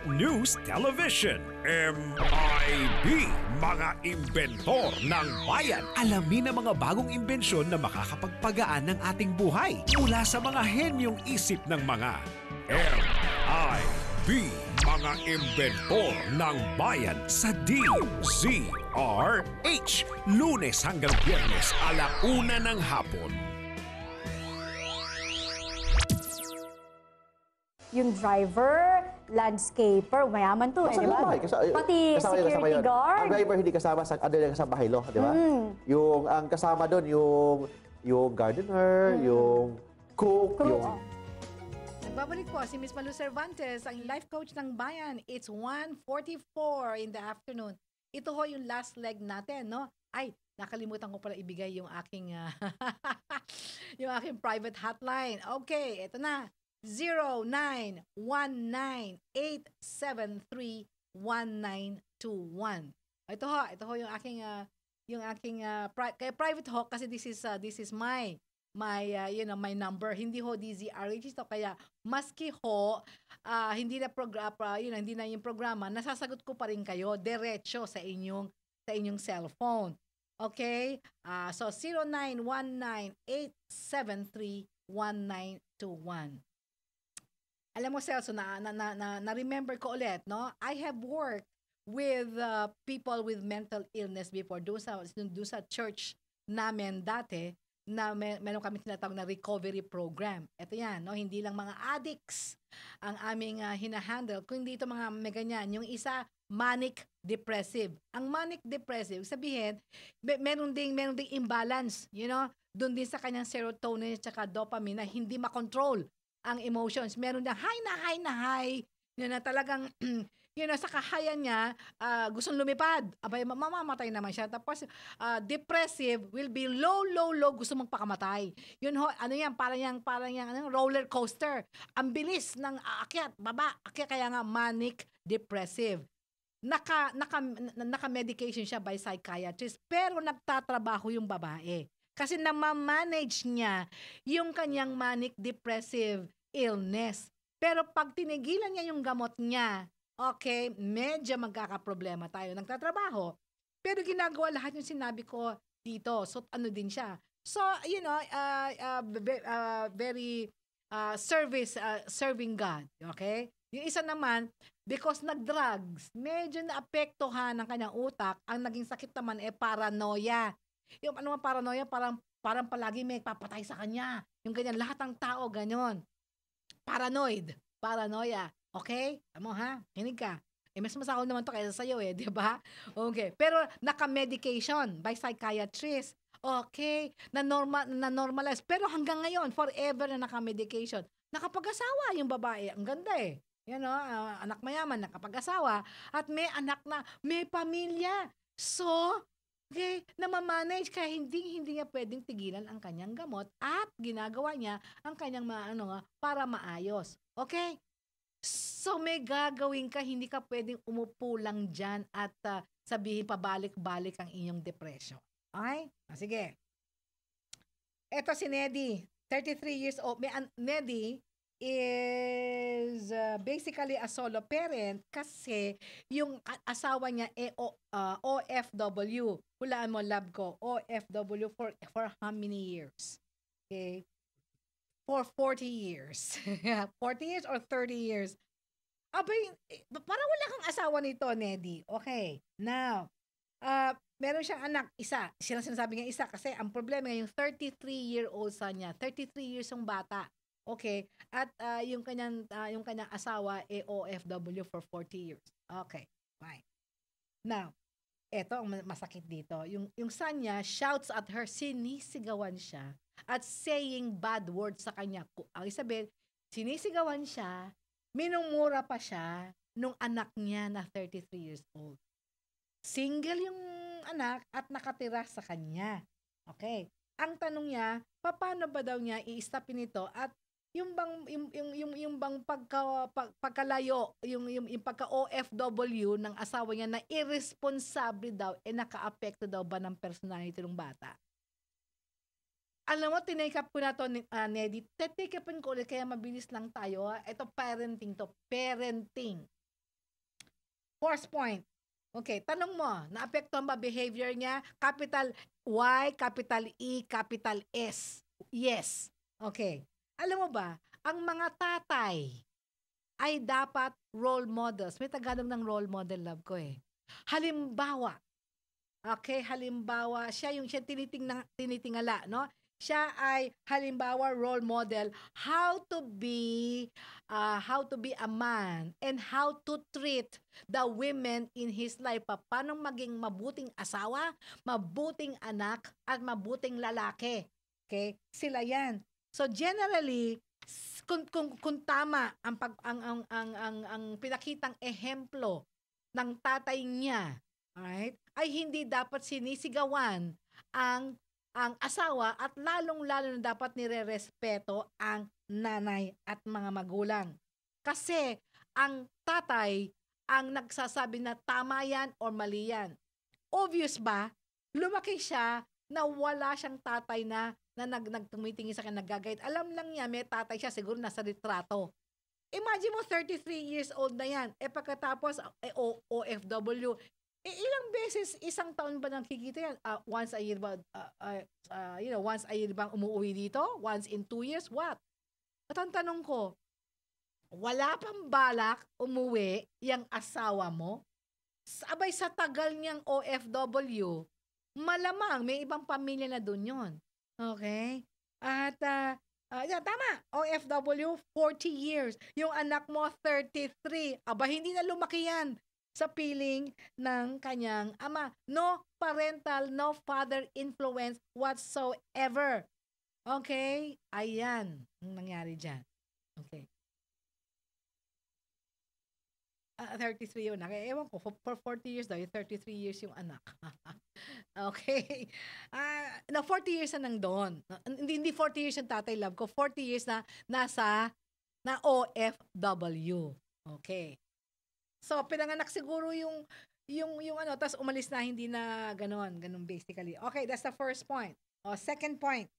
News Television. MIB, mga inventor ng bayan. Alamin ang mga bagong imbensyon na makakapagpagaan ng ating buhay mula sa mga henyong isip ng mga MIB, mga inventor ng bayan sa DZRH. Lunes hanggang Biyernes, 1:00 ng hapon. Yung driver, landscaper, mayaman to, di ba? Pati security guard. Ang driver hindi kasama sa bahay, di ba? Yung ang kasama doon yung gardener, yung cook, yung Nagbabalik po si Miss Malu Cervantes, ang life coach ng bayan. It's 1:44 in the afternoon. Ito ho yung last leg natin, no? Ay, nakalimutan ko pala ibigay yung aking yung aking private hotline. Okay, ito na. 0919-873-1921. Ito ho yung aking private ho kasi this is my my number. Hindi ho DZRH ito, kaya maski ho hindi na hindi na yung programa, nasasagot ko pa rin kayo diretso sa inyong cellphone. Okay? So 0919-873-1921. Alam mo, Celso, na-remember ko ulit, no? I have worked with people with mental illness before. Doon sa church namin dati, na meron kami tinatawag na recovery program. Ito yan, no? Hindi lang mga addicts ang aming hinahandle, kundi ito mga may ganyan. Yung isa, manic depressive. Ang manic depressive, sabihin, meron ding imbalance, doon din sa kanyang serotonin at saka dopamine na hindi makontrol ang emotions. Meron na high na talagang sa kahayan niya gustong lumipad. Abay, mamamatay naman siya. Tapos depressive will be low, gusto mong pakamatay. Yun ho, parang roller coaster. Ang bilis ng akyat, baba, akyat, kaya nga manic depressive. Naka-medication siya by psychiatrist, pero nagtatrabaho yung babae. Kasi namamanage niya yung kanyang manic depressive illness. Pero pag tinigilan niya yung gamot niya, okay, medyo magkakaproblema tayo. Nagtatrabaho. Pero ginagawa lahat yung sinabi ko dito. So, din siya. So, very serving God. Okay? Yung isa naman, because nag-drugs, medyo naapektuhan ng kanyang utak. Ang naging sakit naman paranoia. Yung paranoia, parang palagi may papatay sa kanya. Yung ganyan, lahat ng tao ganyan. Paranoia. Okay? Tama ha? Hinig ka. Mas masakol naman to kaysa sa'yo di ba? Okay. Pero naka-medication by psychiatrist. Okay. Na-normalize. Pero hanggang ngayon, forever na naka-medication. Nakapag-asawa yung babae. Ang ganda anak mayaman, nakapag-asawa. At may anak na, may pamilya. So, okay, namamanage kaya hindi niya pwedeng tigilan ang kanyang gamot at ginagawa niya ang kanyang para maayos. Okay? So may gagawin ka, hindi ka pwedeng umupo lang dyan at sabihin pabalik-balik ang inyong depression. Okay? Sige. Ito si Neddy, 33 years old. Neddy is basically a solo parent kasi yung asawa niya OFW. Hulaan mo, love ko. OFW for how many years? Okay? For 40 years. 40 years or 30 years? Abay, parang wala kang asawa nito, Neddy. Okay. Now, meron siyang anak, isa. Sila sinasabi niya isa kasi ang problema yung 33-year-old son niya. 33 years yung bata. Okay. At yung kanyang asawa OFW for 40 years. Okay. Fine. Now, eto ang masakit dito. Yung son niya shouts at her, sinisigawan siya at saying bad words sa kanya. Ang sabihin, sinisigawan siya, minumura pa siya nung anak niya na 33 years old. Single yung anak at nakatira sa kanya. Okay. Ang tanong niya, paano ba daw niya i-stopin ito at yung bang pagkalayo, yung pagka OFW ng asawa niya na irresponsible daw, naka-apekto daw ba ng personality ng bata? Alam mo, tinake up ko na to, Neddy. Take upin ko ulit, kaya mabilis lang tayo. Ito, parenting to. Parenting. First point. Okay, tanong mo, naapektuhan ba behavior niya? Capital Y, capital E, capital S. Yes. Okay. Alam mo ba, ang mga tatay ay dapat role models. May Tagalog ng role model, love ko eh. Halimbawa. Okay, halimbawa, siya tinitingala, no? Siya ay halimbawa role model how to be a man and how to treat the women in his life. Paano maging mabuting asawa, mabuting anak, at mabuting lalaki. Okay? Sila yan. So generally, kung tama ang pinakitang ehemplo ng tatay niya, alright, ay hindi dapat sinisigawan ang asawa at lalong-lalo na dapat nirerespeto ang nanay at mga magulang. Kasi ang tatay ang nagsasabi na tama yan or mali yan. Obvious ba? Lumaki siya na wala siyang tatay na nagtumitingin sa kanya, nagagayad. Alam lang niya, may tatay siya, siguro nasa litrato. Imagine mo, 33 years old na yan. Pagkatapos, OFW. Ilang beses, isang taon ba nakikita yan? Once a year ba, once a year bang umuwi dito? Once in 2 years? What? At ang tanong ko, wala pang balak umuwi yung asawa mo? Abay, sa tagal niyang OFW, malamang may ibang pamilya na dun yun. Okay? At, tama, OFW, 40 years. Yung anak mo, 33. Aba, hindi na lumaki yan sa piling ng kanyang ama. No parental, no father influence whatsoever. Okay? Ayan ang nangyari dyan. Okay. 33 yung anak. Ewan ko, for 40 years daw, 33 years yung anak. Okay. 40 years na nang doon. Hindi 40 years yung tatay, love ko. 40 years na na OFW. Okay. So, pinanganak siguro yung tas umalis na, hindi na ganun basically. Okay, that's the first point. Second point.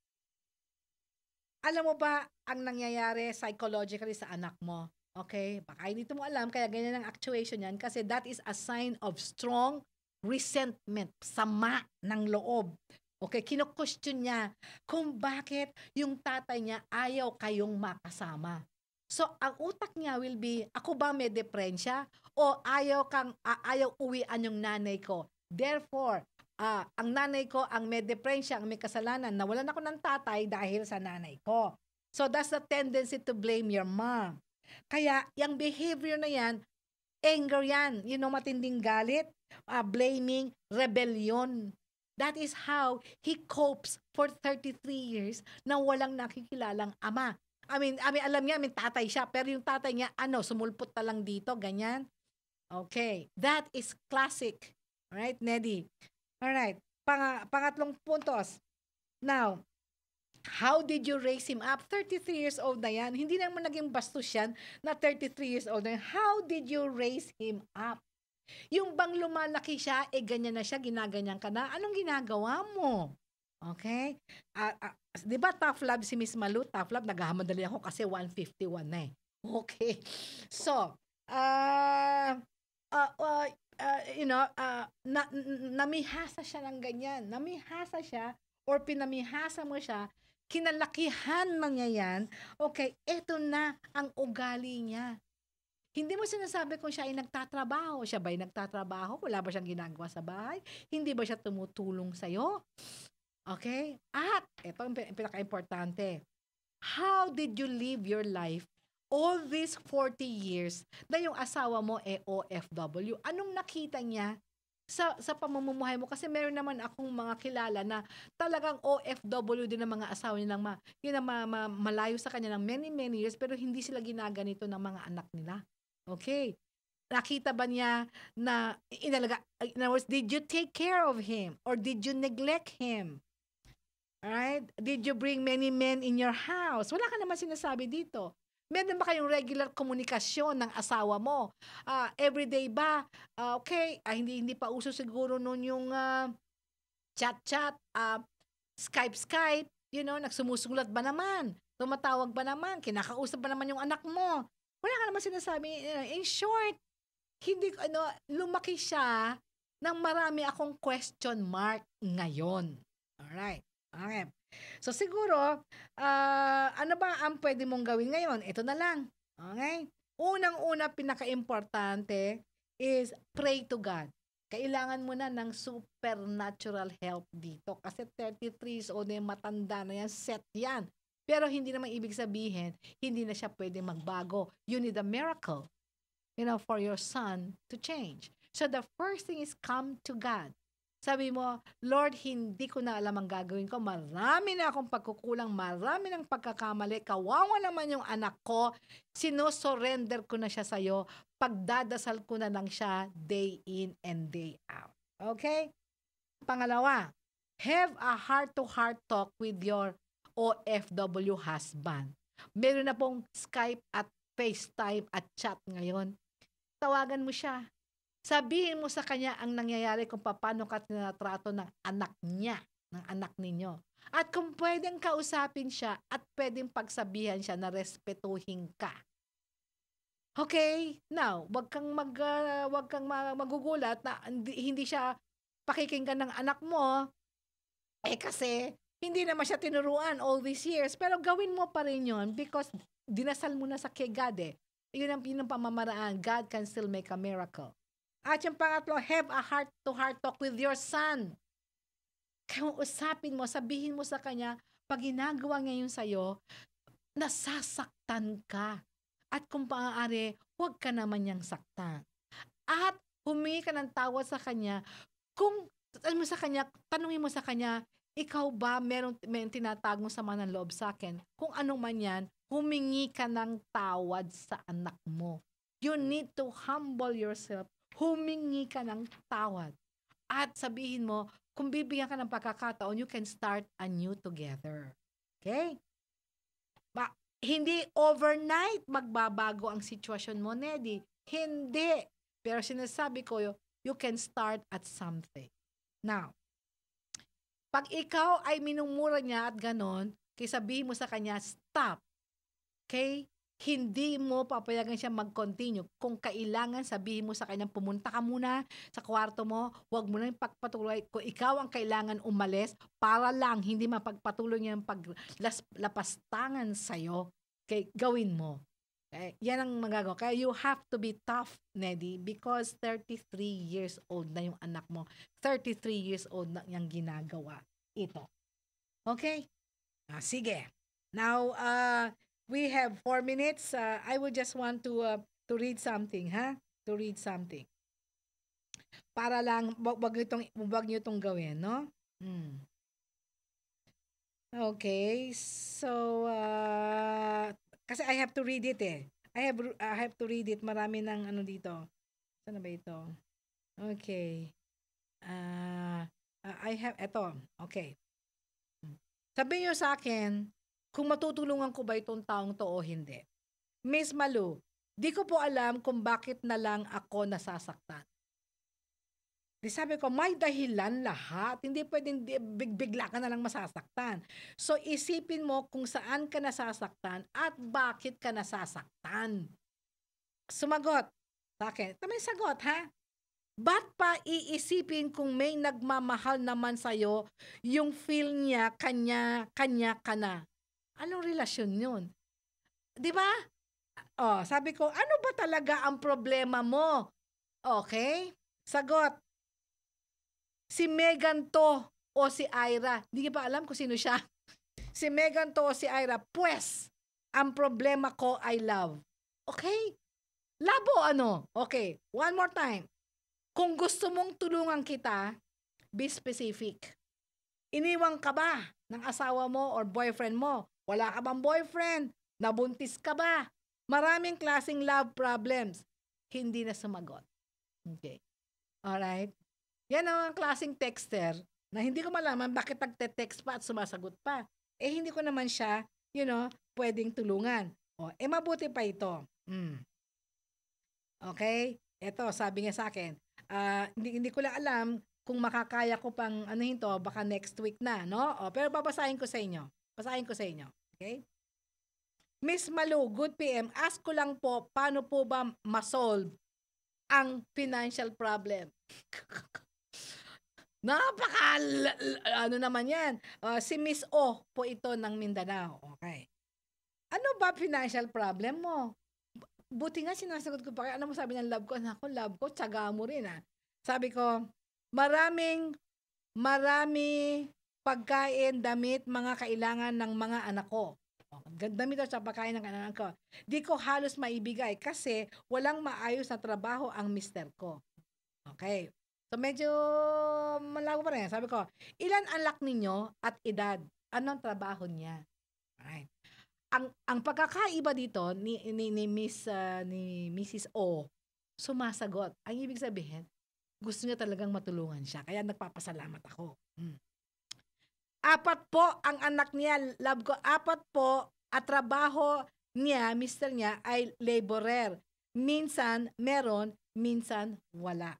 Alam mo ba ang nangyayari psychologically sa anak mo? Okay, baka hindi mo alam, kaya ganyan ang actuation yan kasi that is a sign of strong resentment, sama ng loob. Okay, kino-question niya kung bakit yung tatay niya ayaw kayong makasama. So, ang utak niya will be, ako ba may depresya? O ayaw uwian yung nanay ko? Therefore, ang nanay ko ang may depresya, ang may kasalanan. Nawalan ako ng tatay dahil sa nanay ko. So, that's the tendency to blame your mom. Kaya, yung behavior na yan, anger yan. Matinding galit, blaming, rebellion. That is how he copes for 33 years na walang nakikilalang ama. I mean, alam niya, may tatay siya, pero yung tatay niya, sumulpot na lang dito, ganyan. Okay, that is classic. Alright, Neddy? Alright, pangatlong puntos. Now, How did you raise him up? 33 years old na yan. Hindi naman naging bastos yan na 33 years old na yan. How did you raise him up? Yung bang lumalaki siya, ganyan na siya, ginaganyan ka na, anong ginagawa mo? Okay? Di ba tough love si Miss Malu? Tough love, naghahamadali ako kasi 151 na eh. Okay. So, namihasa siya ng ganyan. Namihasa siya or pinamihasa mo siya, kinalakihan na niya yan, okay, eto na ang ugali niya. Hindi mo sinasabi kung siya ay nagtatrabaho. Siya ba ay nagtatrabaho? Wala ba siyang ginagawa sa bahay? Hindi ba siya tumutulong sa'yo? Okay? At, ito ang pinaka-importante. How did you live your life all these 40 years na yung asawa mo OFW? Anong nakita niya sa pamumuhay mo? Kasi meron naman akong mga kilala na talagang OFW din ang mga asawa nilang malayo sa kanya ng many years pero hindi sila ginaganito ng mga anak nila. Okay. Nakita ba niya na in other words, did you take care of him or did you neglect him? Alright? Did you bring many men in your house? Wala ka naman sinasabi dito. Meron ba kayong regular komunikasyon ng asawa mo? Everyday ba? Okay, hindi pa uso siguro nun yung chat-chat, Skype, nagsumusulat ba naman? Tumatawag ba naman? Kinakausap ba naman yung anak mo? Wala ka naman sinasabi. In short, lumaki siya nang marami akong question mark ngayon. Alright. Okay. So siguro, ano ba ang pwede mong gawin ngayon? Ito na lang. Okay? Unang-una, pinaka-importante is pray to God. Kailangan mo na ng supernatural help dito. Kasi 33 years old na matanda na yan, set yan. Pero hindi naman ibig sabihin, hindi na siya pwede magbago. You need a miracle, for your son to change. So the first thing is come to God. Sabi mo, Lord, hindi ko na alam ang gagawin ko. Marami na akong pagkukulang, marami ng pagkakamali. Kawawa naman yung anak ko. Sino-surrender ko na siya sa'yo. Pagdadasal ko na lang siya day in and day out. Okay? Pangalawa, have a heart-to-heart talk with your OFW husband. Meron na pong Skype at FaceTime at chat ngayon. Tawagan mo siya. Sabihin mo sa kanya ang nangyayari kung paano ka tinatrato ng anak niya, ng anak ninyo. At kung pwedeng kausapin siya at pwedeng pagsabihan siya na respetuhin ka. Okay? Now, wag kang magugulat na hindi siya pakikinggan ng anak mo kasi hindi naman siya tinuruan all these years. Pero gawin mo pa rin yun because dinasal mo na sa kay God eh. Yun ang pamamaraan. God can still make a miracle. At yung pangatlo, have a heart-to-heart talk with your son. Kung usapin mo, sabihin mo sa kanya, pag ginagawa niya yun sa'yo, nasasaktan ka. At kung maaari, huwag ka naman niyang saktan. At humingi ka ng tawad sa kanya. Tanungin mo sa kanya, ikaw ba meron tinatagong sama ng loob sa akin? Kung ano man yan, humingi ka ng tawad sa anak mo. You need to humble yourself. Humingi ka ng tawad. At sabihin mo, kung bibigyan ka ng pagkakataon, you can start anew together. Okay? Hindi overnight magbabago ang sitwasyon mo, Neddy. Hindi. Pero sinasabi ko, you can start at something. Now, pag ikaw ay minumura niya at ganon, kaya sabihin mo sa kanya, stop. Okay? Hindi mo papayagan siya mag-continue. Kung kailangan, sabihin mo sa kanya, pumunta ka muna sa kwarto mo, huwag mo na yung pagpatuloy. Kung ikaw ang kailangan umalis, para lang hindi mapagpatuloy niya yung paglapastangan sa'yo, okay, gawin mo. Okay? Yan ang magagawa. Kaya you have to be tough, Neddy, because 33 years old na yung anak mo. 33 years old na yung ginagawa ito. Okay? Sige. Now, we have 4 minutes. I would just want to read something, ha? To read something. Para lang, wag niyo itong gawin, no? Okay. So, kasi I have to read it eh. I have to read it. Marami ng ano dito. Saan ba ito? Okay. I have, eto. Okay. Sabihin niyo sa akin, kung matutulungan ko ba itong taong to o hindi. Miss Malu, di ko po alam kung bakit na lang ako nasasaktan. Di sabi ko, may dahilan lahat. Hindi pwedeng bigla ka na lang masasaktan. So isipin mo kung saan ka nasasaktan at bakit ka nasasaktan. Sumagot sa akin. Tamang sagot, ha? Ba't pa iisipin kung may nagmamahal naman sa'yo, yung feel niya, kanya ka na? Anong relasyon yun? Di ba? Oh, sabi ko, ano ba talaga ang problema mo? Okay? Sagot. Si Megan to o si Ira. Hindi ko pa alam kung sino siya. Si Megan to o si Ira. Pues, ang problema ko ay love. Okay? Love o ano? Okay. One more time. Kung gusto mong tulungan kita, be specific. Iniwang ka ba ng asawa mo or boyfriend mo? Wala ka bang boyfriend? Nabuntis ka ba? Maraming klaseng love problems. Hindi na sumagot. Okay. Alright? Yan ang klaseng texter na hindi ko malaman bakit nagte-text pa at sumasagot pa. Hindi ko naman siya, pwedeng tulungan. Mabuti pa ito. Okay? Ito, sabi niya sa akin, hindi ko lang alam kung makakaya ko pang baka next week na, no? Pero babasahin ko sa inyo. Okay? Miss Malu, good PM. Ask ko lang po, paano po ba masolve ang financial problem? Naman yan. Si Miss O po ito ng Mindanao. Okay. Ano ba financial problem mo? Buti nga sinasagot ko pa. Ano mo sabi ng love ko? Love ko, tsaga mo rin Sabi ko, marami pagkain, damit, mga kailangan ng mga anak ko. Damit at pagkain ng anak ko. Di ko halos maibigay kasi walang maayos na trabaho ang mister ko. Okay. So medyo malago pa rin. Sabi ko, ilan anak ninyo at edad? Anong trabaho niya? Alright. Ang pagkakaiba dito ni Mrs. O, sumasagot. Ang ibig sabihin, gusto niya talagang matulungan siya. Kaya nagpapasalamat ako. 4 po ang anak niya, love ko. 4 po at trabaho niya, mister niya, ay laborer. Minsan meron, minsan wala.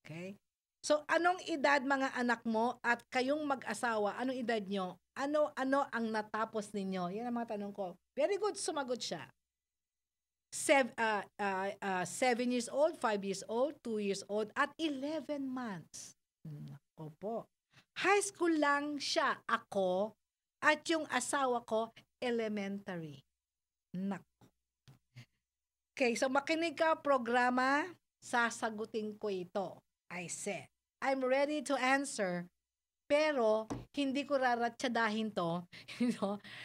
Okay? So, anong edad mga anak mo at kayong mag-asawa, anong edad nyo? Ano ang natapos ninyo? Yan ang mga tanong ko. Very good, sumagot siya. 7 years old, 5 years old, 2 years old, at 11 months. Ako po. High school lang siya, ako, at yung asawa ko, elementary. Nako. Okay, so makinig ka programa, sasagutin ko ito. I said, I'm ready to answer, pero hindi ko raratsadahin to,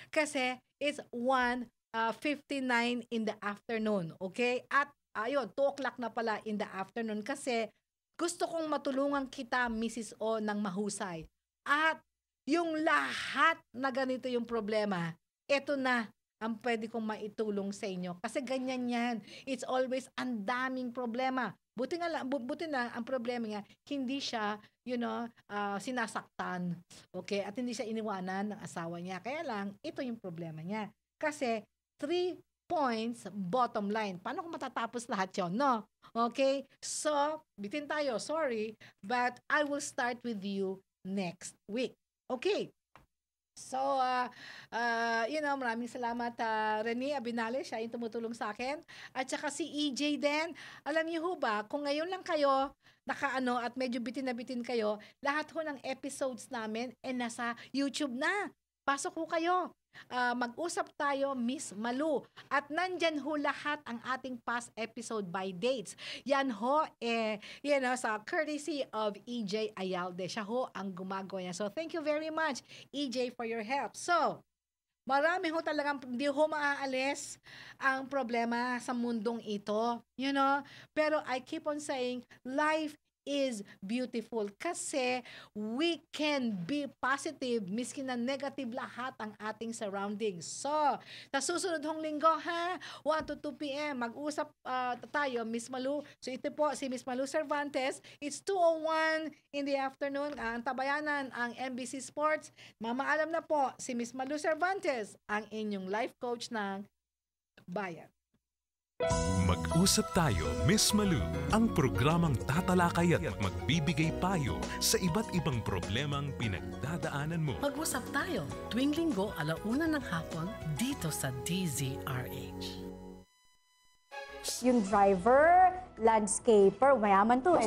kasi it's 1:59 in the afternoon, okay? At 2 o'clock na pala in the afternoon kasi gusto kong matulungan kita, Mrs. O, ng mahusay. At yung lahat na ganito yung problema, ito na ang pwede kong maitulong sa inyo. Kasi ganyan yan. It's always ang daming problema. Buti na ang problema niya, hindi siya, sinasaktan. Okay? At hindi siya iniwanan ng asawa niya. Kaya lang, ito yung problema niya. Kasi 3 points, bottom line. Paano kung matatapos lahat yun? No? Okay? So, bitin tayo. Sorry. But I will start with you next week. Okay? So, maraming salamat Rene Abinales, siya yung tumutulong sa akin. At saka si EJ din. Alam niyo ho ba, kung ngayon lang kayo nakaano at medyo bitin na bitin kayo, lahat ho ng episodes namin nasa YouTube na. Pasok ho kayo. Mag-usap tayo, Miss Malu. At nandyan ho lahat ang ating past episode by dates. Yan ho, sa courtesy of EJ Ayalde. Siya ho ang gumagawa niya. So, thank you very much, EJ, for your help. So, marami ho talagang hindi ho maaalis ang problema sa mundong ito. Pero I keep on saying, life is beautiful kasi we can be positive miski na negative lahat ang ating surroundings. So, sa susunod hong linggo ha, 1 to 2 p.m. mag-usap tayo, Miss Malu. So ito po si Miss Malu Cervantes. It's 2:01 in the afternoon. Ang tabayanan ang MBC Sports. Mamaalam na po si Miss Malu Cervantes, ang inyong life coach ng bayan. Mag-usap tayo, Miss Malu, ang programang tatalakay at magbibigay payo sa iba't ibang problemang pinagdadaanan mo. Mag-usap tayo tuwing linggo 1:00 ng hapon dito sa DZRH. Yung driver, landscaper, mayaman to.